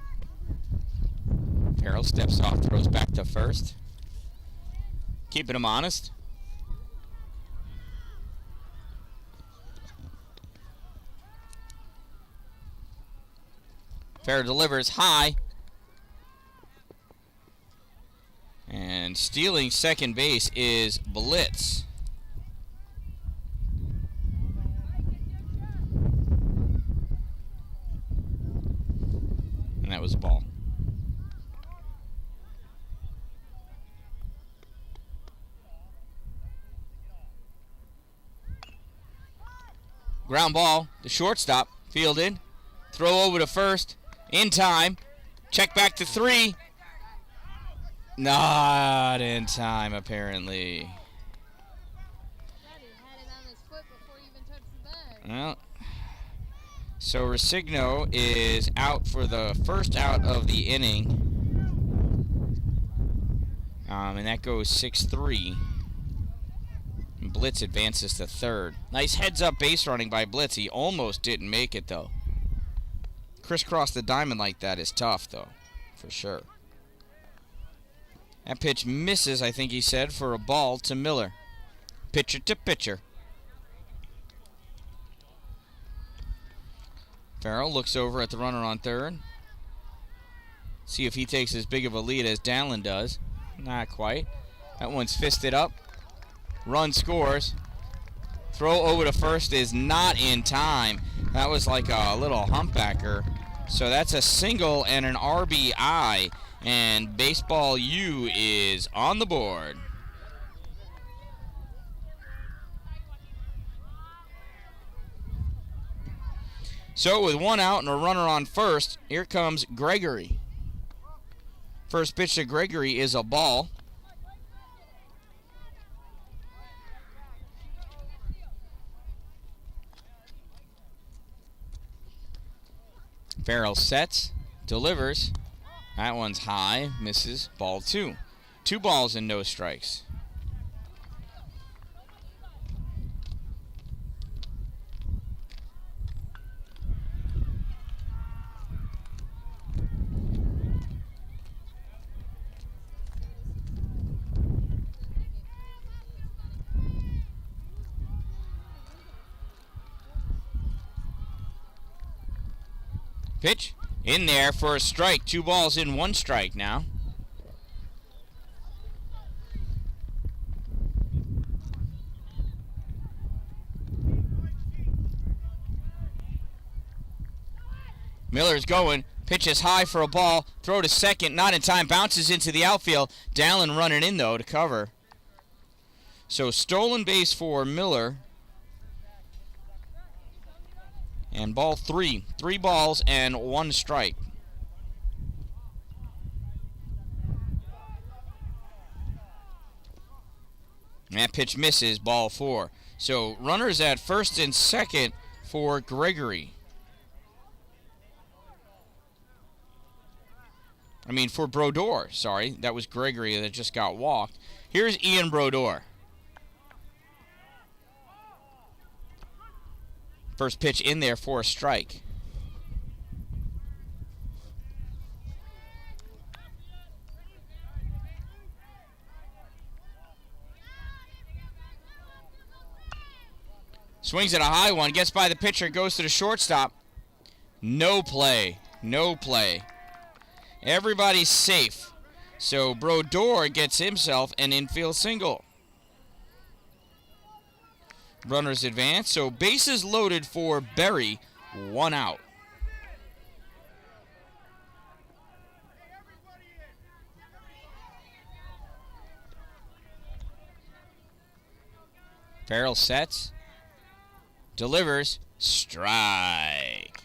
Farrell steps off, throws back to first. Keeping him honest. Farrell delivers high. And stealing second base is Blitz. And that was a ball. Ground ball, the shortstop, fielded. Throw over to first, in time. Check back to 3. Not in time, apparently. Well, so Resigno is out for the first out of the inning. And that goes 6-3. Blitz advances to third. Nice heads-up base running by Blitz. He almost didn't make it, though. Crisscross the diamond like that is tough, though, for sure. That pitch misses, I think he said, for a ball to Miller. Pitcher to pitcher. Farrell looks over at the runner on third. See if he takes as big of a lead as Dallin does. Not quite. That one's fisted up. Run scores. Throw over to first is not in time. That was like a little humpbacker. So that's a single and an RBI. And Baseball U is on the board. So with one out and a runner on first, here comes Gregory. First pitch to Gregory is a ball. Farrell sets, delivers. That one's high, misses, ball two. 2 balls and no strikes. Pitch in there for a strike. 2 balls in 1 strike now. Miller's going. Pitch is high for a ball. Throw to second. Not in time. Bounces into the outfield. Dallin running in, though, to cover. So stolen base for Miller. And ball 3. 3 balls and 1 strike. That pitch misses, ball 4. So runners at first and second for Gregory. For Brodeur, sorry. That was Gregory that just got walked. Here's Ian Brodeur. First pitch in there for a strike. Swings at a high one, gets by the pitcher, goes to the shortstop. No play. No play. Everybody's safe. So Brodeur gets himself an infield single. Runners advance, so bases loaded for Berry, 1 out. Farrell sets, delivers, strike.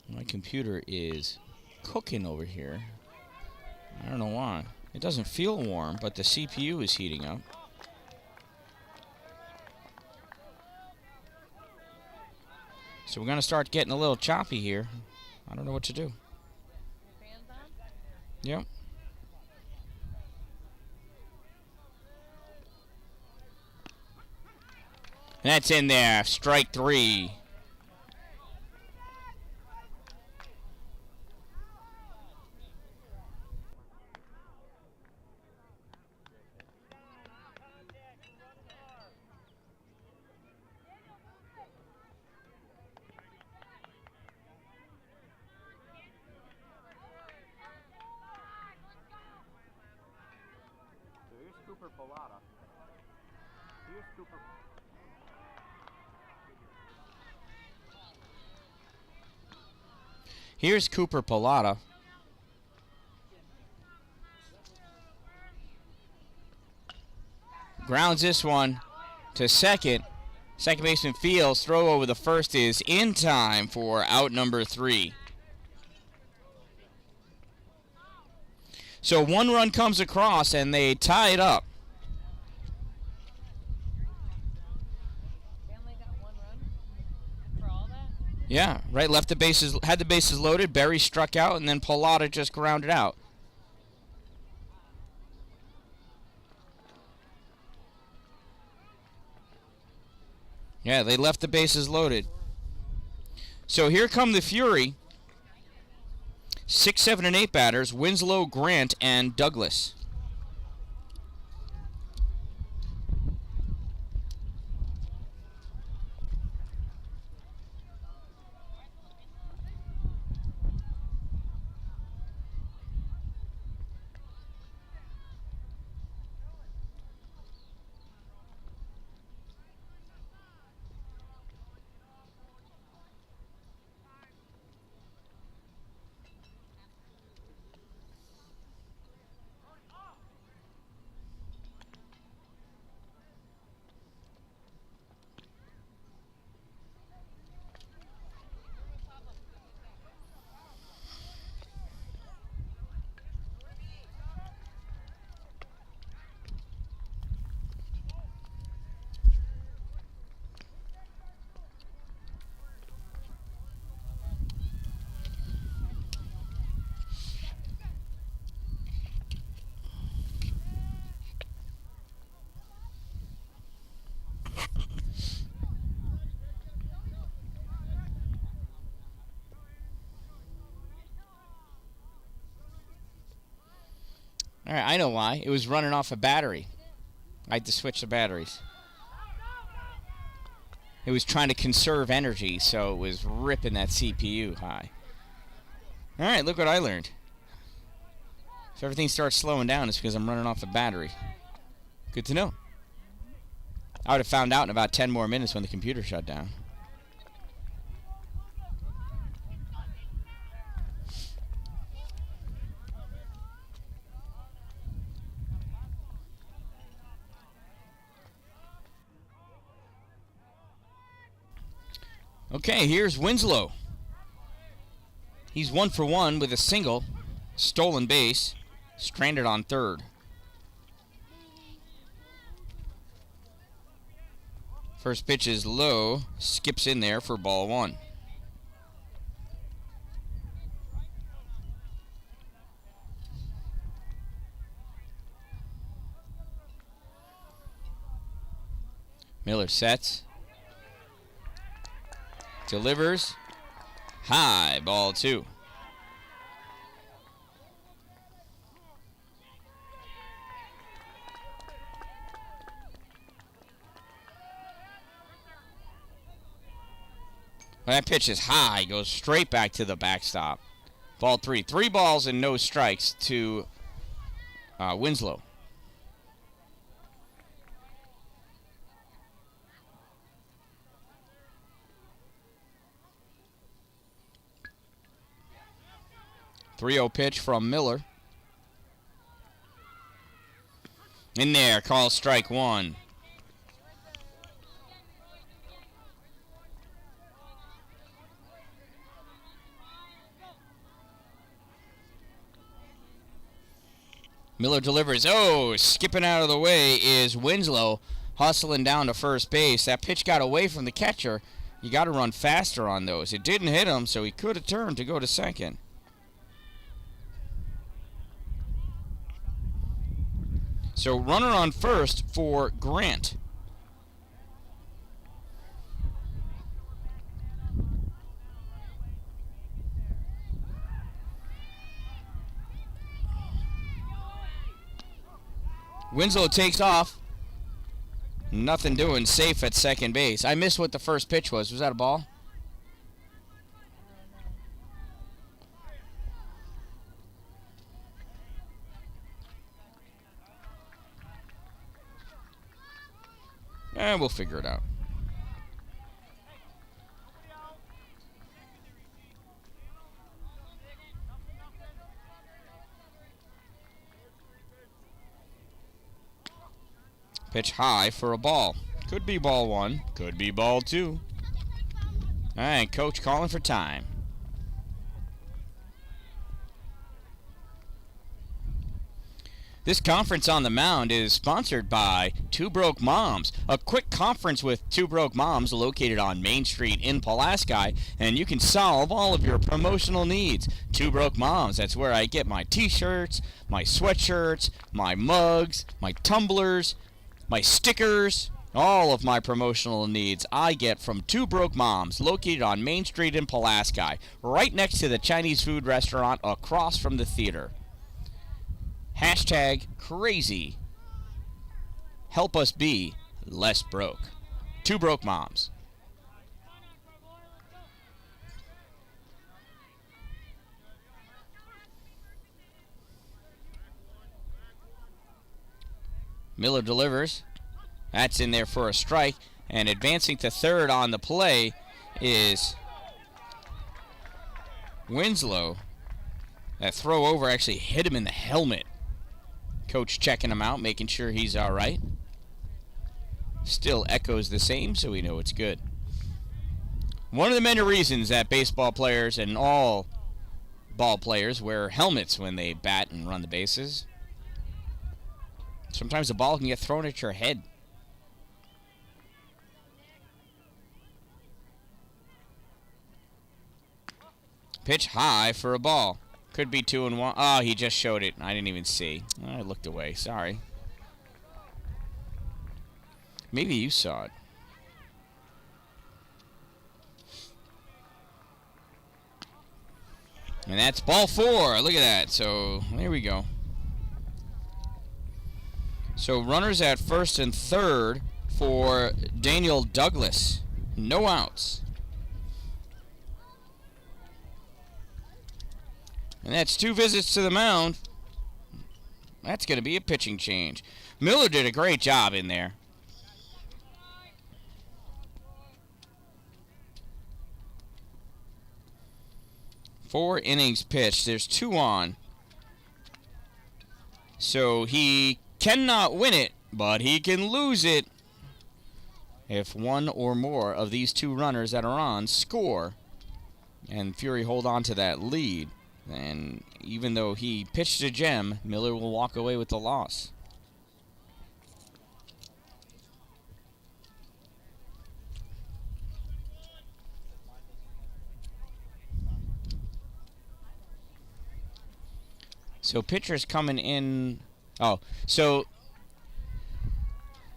My computer is cooking over here. I don't know why. It doesn't feel warm, but the CPU is heating up. So we're going to start getting a little choppy here. I don't know what to do. Your fans on? Yep. That's in there. Strike 3. So here's Cooper Pallotta. Here's Cooper. Here's Cooper Pallotta. Grounds this one to second. Second baseman Fields. Throw over the first is in time for out number 3. So 1 run comes across, and they tie it up. They only got 1 run for all that? Yeah, right. Left the bases, had the bases loaded. Berry struck out, and then Pallotta just grounded out. Yeah, they left the bases loaded. So here come the Fury. 6, 7, and 8 batters: Winslow, Grant, and Douglas. All right, I know why. It was running off a battery. I had to switch the batteries. It was trying to conserve energy, so it was ripping that CPU high. All right, look what I learned. If everything starts slowing down, it's because I'm running off a battery. Good to know. I would have found out in about 10 more minutes when the computer shut down. Okay, here's Winslow. He's 1 for 1 with a single, stolen base, stranded on third. First pitch is low, skips in there for ball 1. Miller sets. Delivers. High, ball 2. That pitch is high, goes straight back to the backstop. Ball 3. 3 balls and no strikes to Winslow. .30 pitch from Miller. In there, call strike 1. Miller delivers. Oh, skipping out of the way is Winslow, hustling down to first base. That pitch got away from the catcher. You got to run faster on those. It didn't hit him, so he could have turned to go to second. So runner on first for Grant. Winslow takes off. Nothing doing, safe at second base. I missed what the first pitch was. Was that a ball? We'll figure it out. Pitch high for a ball. Could be ball 1. Could be ball 2. All right, coach calling for time. This conference on the mound is sponsored by Two Broke Moms, a quick conference with Two Broke Moms located on Main Street in Pulaski, and you can solve all of your promotional needs. Two Broke Moms, that's where I get my t-shirts, my sweatshirts, my mugs, my tumblers, my stickers. All of my promotional needs I get from Two Broke Moms, located on Main Street in Pulaski, right next to the Chinese food restaurant across from the theater. Hashtag crazy. Help us be less broke. Two Broke Moms. Miller delivers. That's in there for a strike. And advancing to third on the play is Winslow. That throw over actually hit him in the helmet. Coach checking him out, making sure he's all right. Still echoes the same, so we know it's good. One of the many reasons that baseball players and all ball players wear helmets when they bat and run the bases. Sometimes the ball can get thrown at your head. Pitch high for a ball. Could be 2-1. Oh, he just showed it. I didn't even see. I looked away. Sorry. Maybe you saw it. And that's ball 4. Look at that. So, there we go. So, runners at first and third for Daniel Douglas. No outs. And that's 2 visits to the mound. That's going to be a pitching change. Miller did a great job in there. Four innings pitched. There's 2 on. So he cannot win it, but he can lose it if one or more of these 2 runners that are on score. And Fury hold on to that lead. And even though he pitched a gem, Miller will walk away with the loss. So pitchers coming in. Oh, so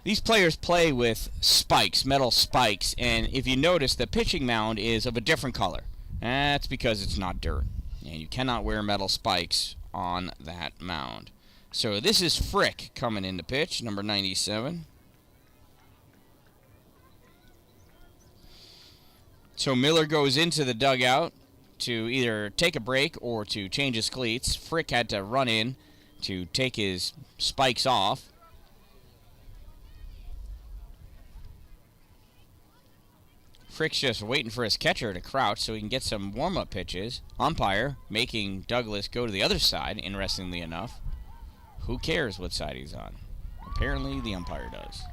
these players play with spikes, metal spikes. And if you notice, the pitching mound is of a different color. That's because it's not dirt. And you cannot wear metal spikes on that mound. So this is Frick coming in to pitch, number 97. So Miller goes into the dugout to either take a break or to change his cleats. Frick had to run in to take his spikes off. Frick's just waiting for his catcher to crouch so he can get some warm-up pitches. Umpire making Douglas go to the other side, interestingly enough. Who cares what side he's on? Apparently the umpire does.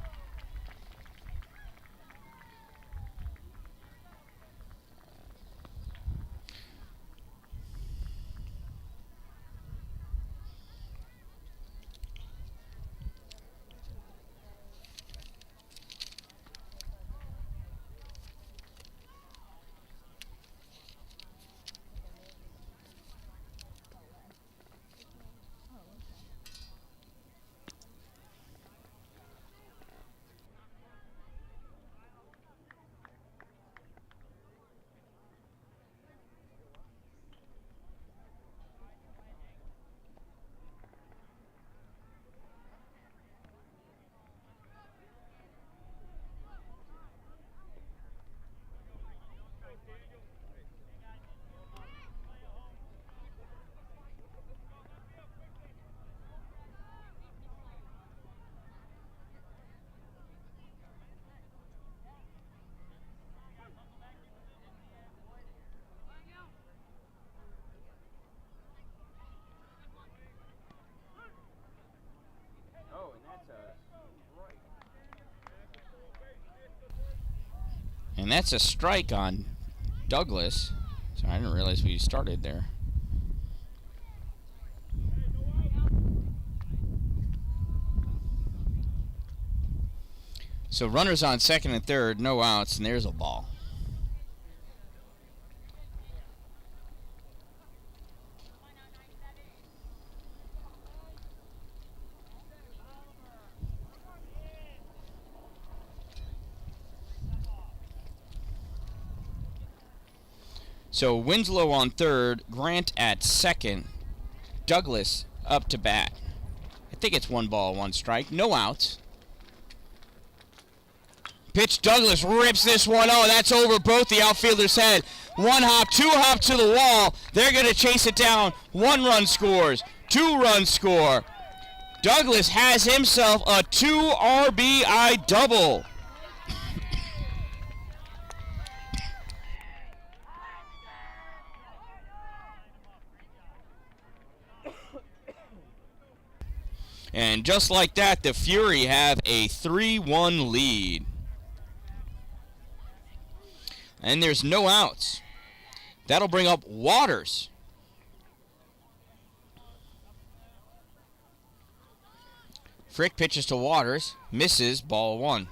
And that's a strike on Douglas. So I didn't realize we started there. So runners on second and third, no outs, and there's a ball. So Winslow on third, Grant at second, Douglas up to bat. I think it's 1 ball, 1 strike, no outs. Pitch, Douglas rips this one. Oh, that's over both the outfielders' head. 1 hop, 2 hop to the wall. They're going to chase it down. 1 run scores, 2 runs score. Douglas has himself a 2 RBI double. And just like that, the Fury have a 3-1 lead. And there's no outs. That'll bring up Waters. Frick pitches to Waters, misses, ball 1.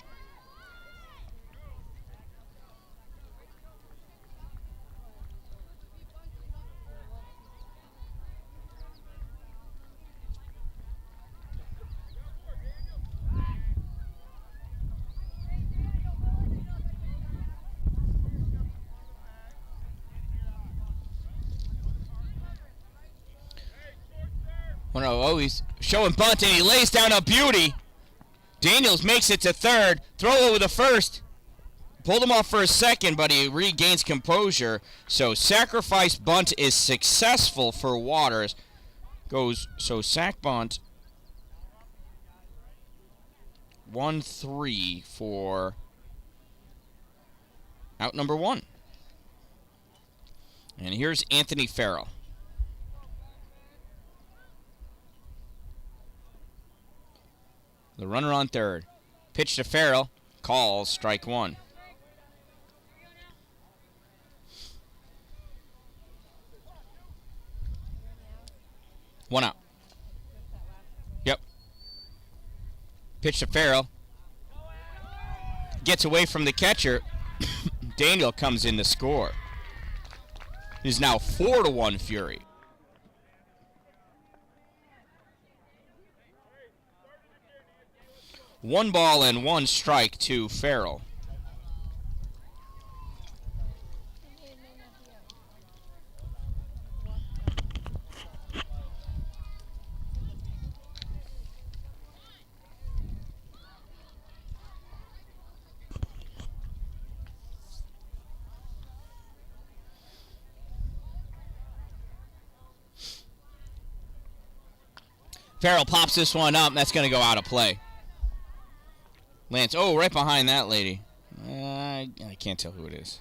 Oh, he's showing bunt, and he lays down a beauty. Daniels makes it to third. Throw over the first. Pulled him off for a second, but he regains composure. So sacrifice bunt is successful for Waters. So sack bunt 1-3 for out number 1. And here's Anthony Farrell. The runner on third. Pitch to Farrell. Calls strike 1. One out. Yep. Pitch to Farrell. Gets away from the catcher. Daniel comes in to score. It is now 4-1 Fury. One ball and 1 strike to Farrell. Farrell pops this one up. That's going to go out of play. Lance, oh, right behind that lady. I can't tell who it is.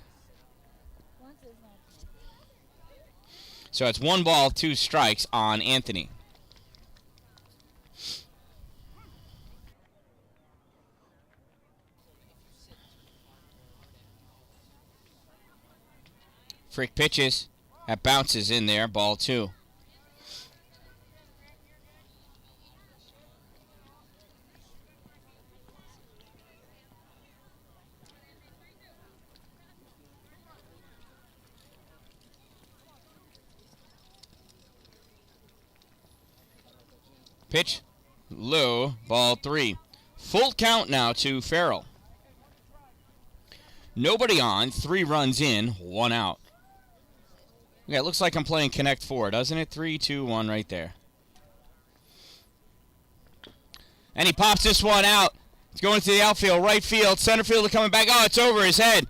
So it's 1 ball, 2 strikes on Anthony. Frick pitches. That bounces in there. Ball 2. Pitch low, ball 3. Full count now to Farrell. Nobody on, 3 runs in, 1 out. Yeah, it looks like I'm playing Connect 4, doesn't it? 3, 2, 1 right there. And he pops this one out. It's going to the outfield, right field, center fielder coming back. Oh, it's over his head.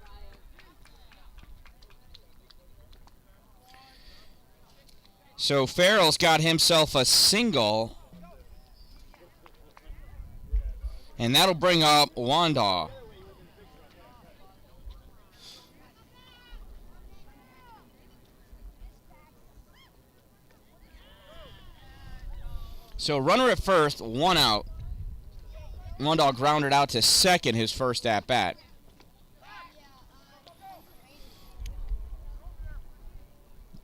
So Farrell's got himself a single. And that'll bring up Wanda. So runner at first, 1 out. Wanda grounded out to second his first at bat.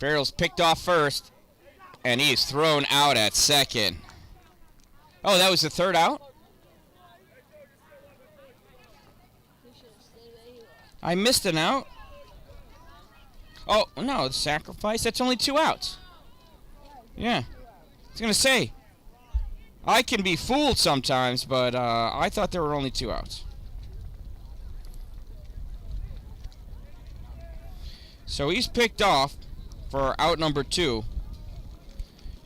Farrell's picked off first, and he is thrown out at second. Oh, that was the 3rd out? I missed an out. Oh, no, it's sacrifice. That's only 2 outs. Yeah. I was going to say, I can be fooled sometimes, but I thought there were only 2 outs. So he's picked off for out number 2.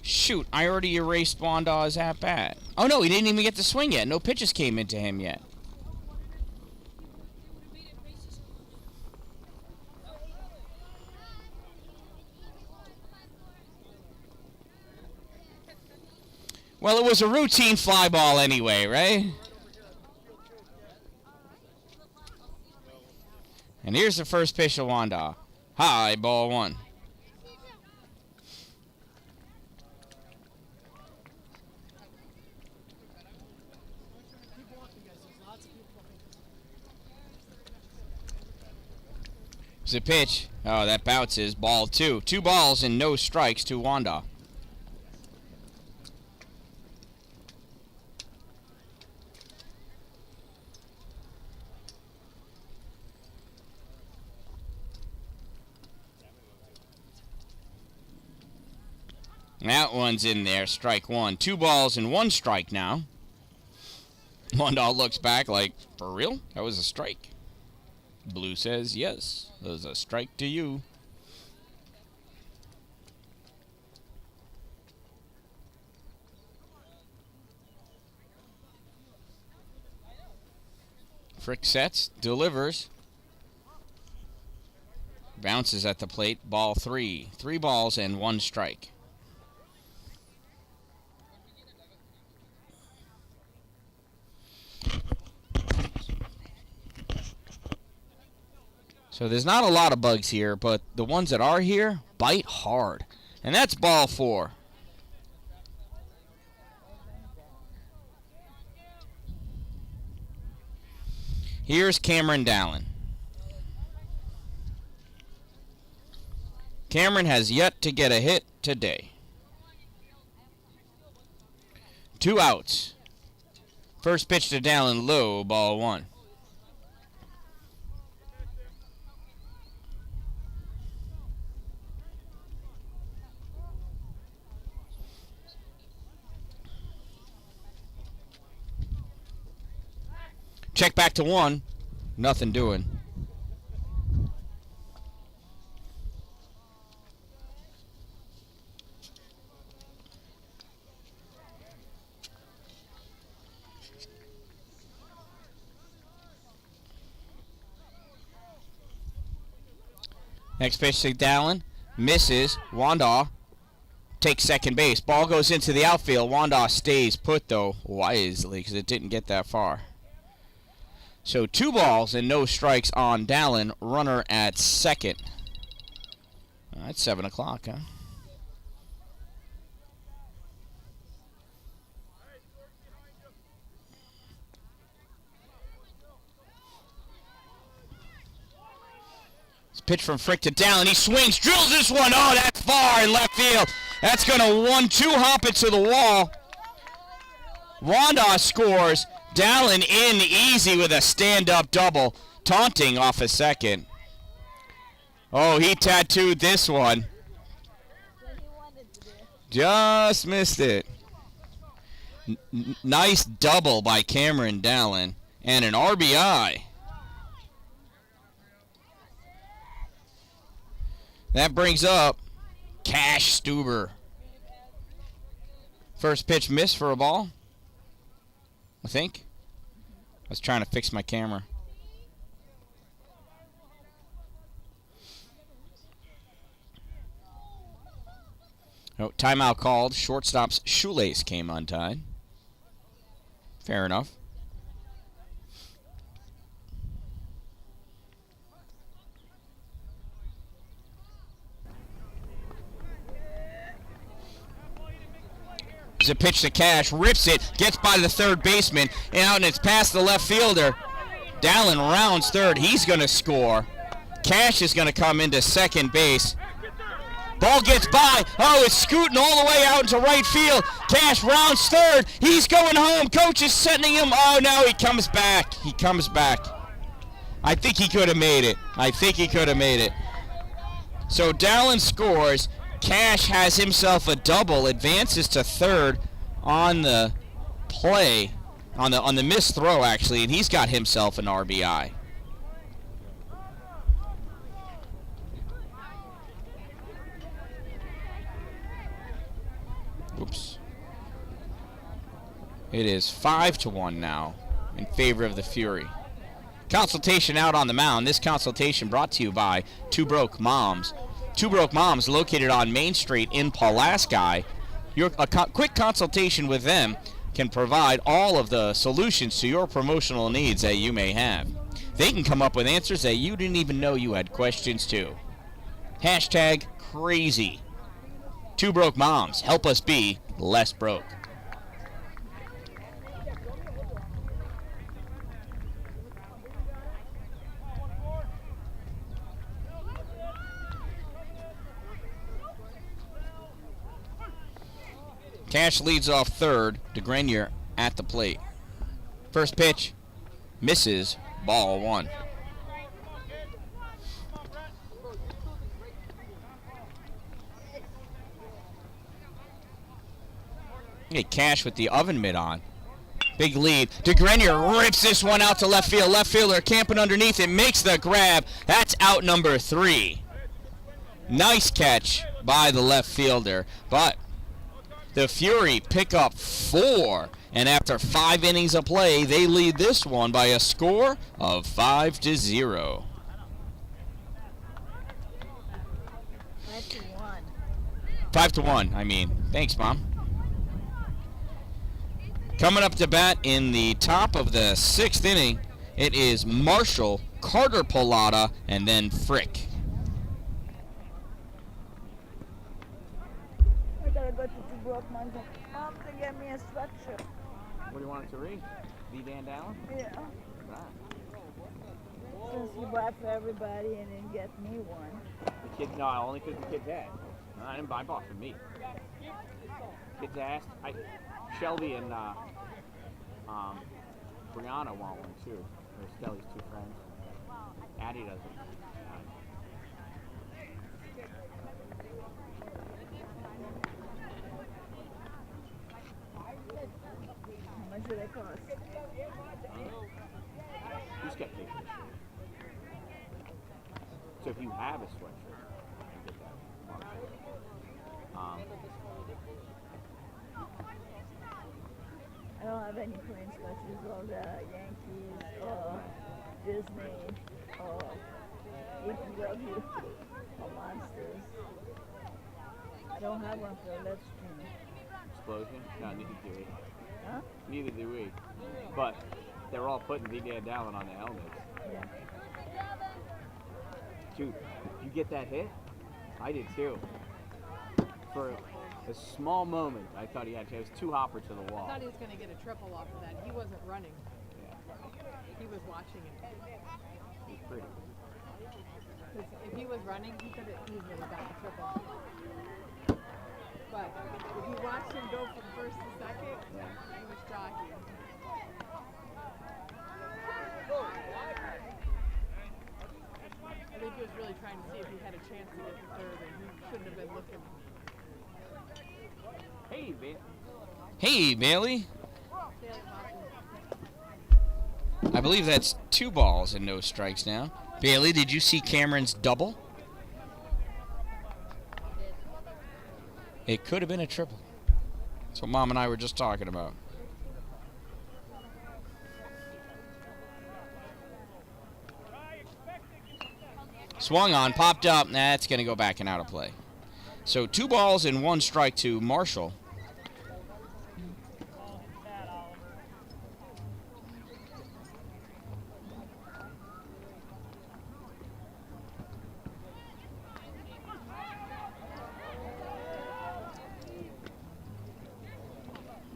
Shoot, I already erased Wandaw's at-bat. Oh, no, he didn't even get to swing yet. No pitches came into him yet. Well, it was a routine fly ball anyway, right? And here's the first pitch of Wandaw. High, ball 1. It's a pitch. Oh, that bounces. Ball 2. 2 balls and no strikes to Wandaw. That one's in there. Strike 1. 2 balls and 1 strike now. Wandaw looks back like, for real? That was a strike. Blue says, yes, that was a strike to you. Frick sets, delivers. Bounces at the plate, ball 3. 3 balls and 1 strike. So there's not a lot of bugs here, but the ones that are here bite hard. And that's ball 4. Here's Cameron Dallin. Cameron has yet to get a hit today. 2 outs. First pitch to Dallin, low, ball 1. Check back to 1. Nothing doing. Next pitch to Dallin. Misses. Wandaw takes second base. Ball goes into the outfield. Wandaw stays put, though, wisely, because it didn't get that far. So 2 balls and no strikes on Dallin. Runner at second. That's 7 o'clock, huh? It's pitch from Frick to Dallin. He swings, drills this one. Oh, that's far in left field. That's going to 1-2 hop it to the wall. Wandaw scores. Dallin in easy with a stand-up double. Taunting off a second. Oh, he tattooed this one. Just missed it. Nice double by Cameron Dallin. And an RBI. That brings up Cash Stuber. First pitch missed for a ball, I think. I was trying to fix my camera. Oh, timeout called. Shortstop's shoelace came untied. Fair enough. There's a pitch to Cash, rips it, gets by the third baseman, and out and it's past the left fielder. Dallin rounds third. He's going to score. Cash is going to come into second base. Ball gets by. Oh, it's scooting all the way out into right field. Cash rounds third. He's going home. Coach is sending him. Oh, no, he comes back. He comes back. I think he could have made it. So Dallin scores. Cash has himself a double, advances to third on the play, on the missed throw actually, and he's got himself an RBI. Oops. It is 5-1 now in favor of the Fury. Consultation out on the mound. This consultation brought to you by Two Broke Moms. Two Broke Moms, located on Main Street in Pulaski. A quick consultation with them can provide all of the solutions to your promotional needs that you may have. They can come up with answers that you didn't even know you had questions to. Hashtag crazy. Two Broke Moms, help us be less broke. Cash leads off third. DeGrenier at the plate. First pitch misses, ball one. Hey, Cash with the oven mitt on. Big lead. DeGrenier rips this one out to left field. Left fielder camping underneath it, makes the grab. That's out number 3. Nice catch by the left fielder, but the Fury pick up 4, and after 5 innings of play, they lead this one by a score of 5-0. 5-1, I mean. Thanks, Mom. Coming up to bat in the top of the 6th inning, it is Marshall, Carter Pilata, and then Frick. I gotta go to Two Broke Moms Mom to get me a sweatshirt. What do you want it to read? The Dan Dallin? Yeah. Ah. Since you bought for everybody and didn't get me one. The kid, no, only because the kids asked. No, I bought for me. Kids asked. Shelby and Brianna want one too. They're Stelly's 2 friends. Addie doesn't. How much do they cost? Who's got paid for this shirt? So if you have a sweatshirt, you get that. I don't have any plain sweatshirts, all the Yankees or Disney or EPW or Monsters. I don't have one for the Let's Stream. Explosion? No, neither do we. Huh? Neither do we. But they're all putting the Dan Dallin on the helmets. Yeah. Dude, you get that hit? I did too. For a small moment, I thought he had to. It was 2 hopper to the wall. I thought he was going to get a triple off of that. He wasn't running. Yeah, He was watching it. it was pretty. 'Cause if he was running, he could have easily got the triple. But if you watched him go from first to second, Yeah. he was jockeying. I think he was really trying to see if he had a chance to get the third, and he shouldn't have been looking. Hey, man. Hey, Bailey. Taylor Hawkins. I believe that's 2 balls and no strikes now. Bailey, did you see Cameron's double? It could have been a triple. That's what Mom and I were just talking about. Swung on, popped up. That's going to go back and out of play. So 2 balls and 1 strike to Marshall.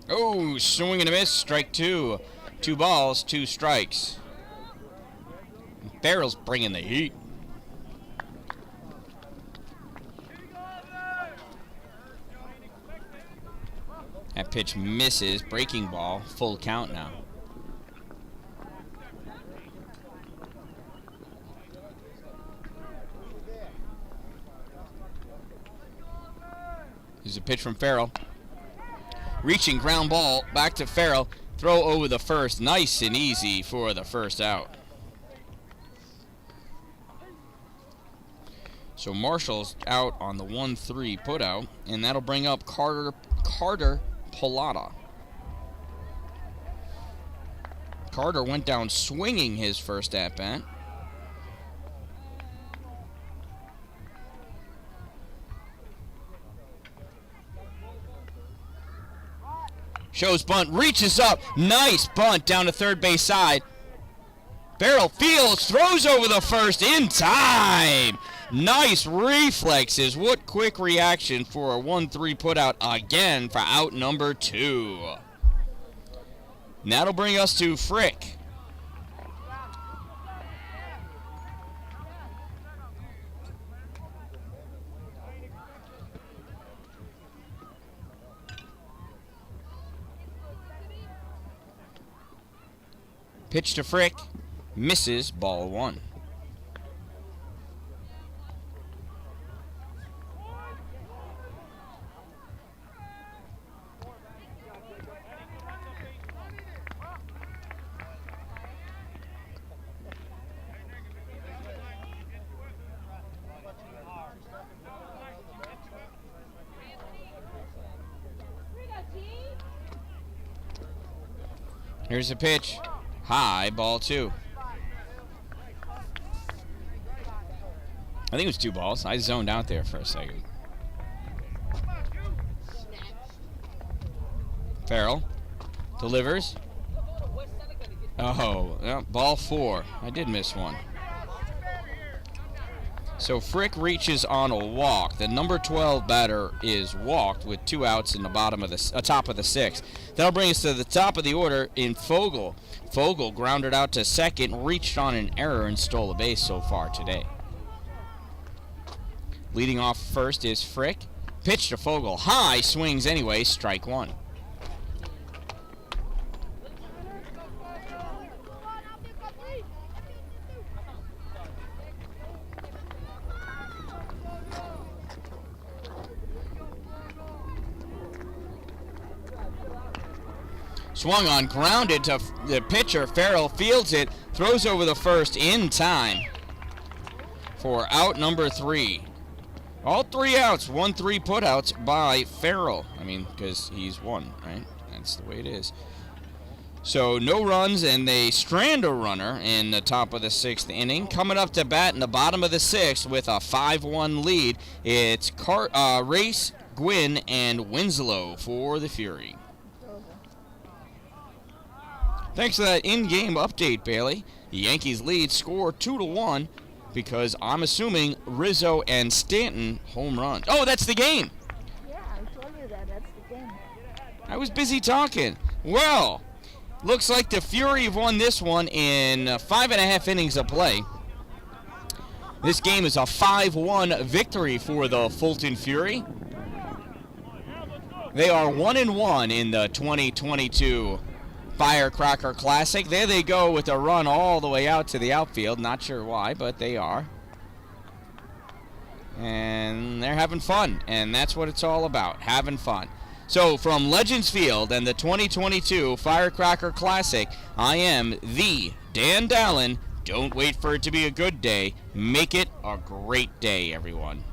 Oh, swing and a miss. Strike 2. 2 balls, 2 strikes. Farrell's bringing the heat. That pitch misses. Breaking ball. Full count now. Here's a pitch from Farrell. Reaching ground ball back to Farrell. Throw over the first. Nice and easy for the first out. So Marshall's out on the 1-3 putout, and that'll bring up Carter Pilata. Carter went down swinging his first at-bat. Shows bunt, reaches up, nice bunt down to third base side. Farrell fields, throws over the first in time. Nice reflexes. What quick reaction for a 1-3 putout again for out number 2. And that'll bring us to Frick. Pitch to Frick, misses, ball 1. Here's a pitch. High, ball 2. I think it was 2 balls. I zoned out there for a second. Farrell delivers. Oh, yeah, ball 4. I did miss one. So Frick reaches on a walk. The number 12 batter is walked with 2 outs in the bottom of the top of the 6th. That'll bring us to the top of the order in Fogel. Fogel grounded out to second, reached on an error, and stole a base so far today. Leading off first is Frick. Pitch to Fogel. High, swings anyway, strike 1. Swung on, grounded to the pitcher. Farrell fields it, throws over the first in time for out number 3. All 3 outs, 1-3 putouts by Farrell. I mean, because he's 1, right? That's the way it is. So no runs, and they strand a runner in the top of the 6th inning. Coming up to bat in the bottom of the 6th with a 5-1 lead, it's Race, Gwynn, and Winslow for the Fury. Thanks for that in-game update, Bailey. The Yankees lead score 2-1 because I'm assuming Rizzo and Stanton home runs. Oh, that's the game. Yeah, I told you that. That's the game. I was busy talking. Well, looks like the Fury have won this one in 5.5 innings of play. This game is a 5-1 victory for the Fulton Fury. They are 1-1 in the 2022 Firecracker Classic. There they go with a run all the way out to the outfield. Not sure why, but they are. And they're having fun, and that's what it's all about, having fun. So from Legends Field and the 2022 Firecracker Classic, I am the Dan Dallin. Don't wait for it to be a good day. Make it a great day, everyone.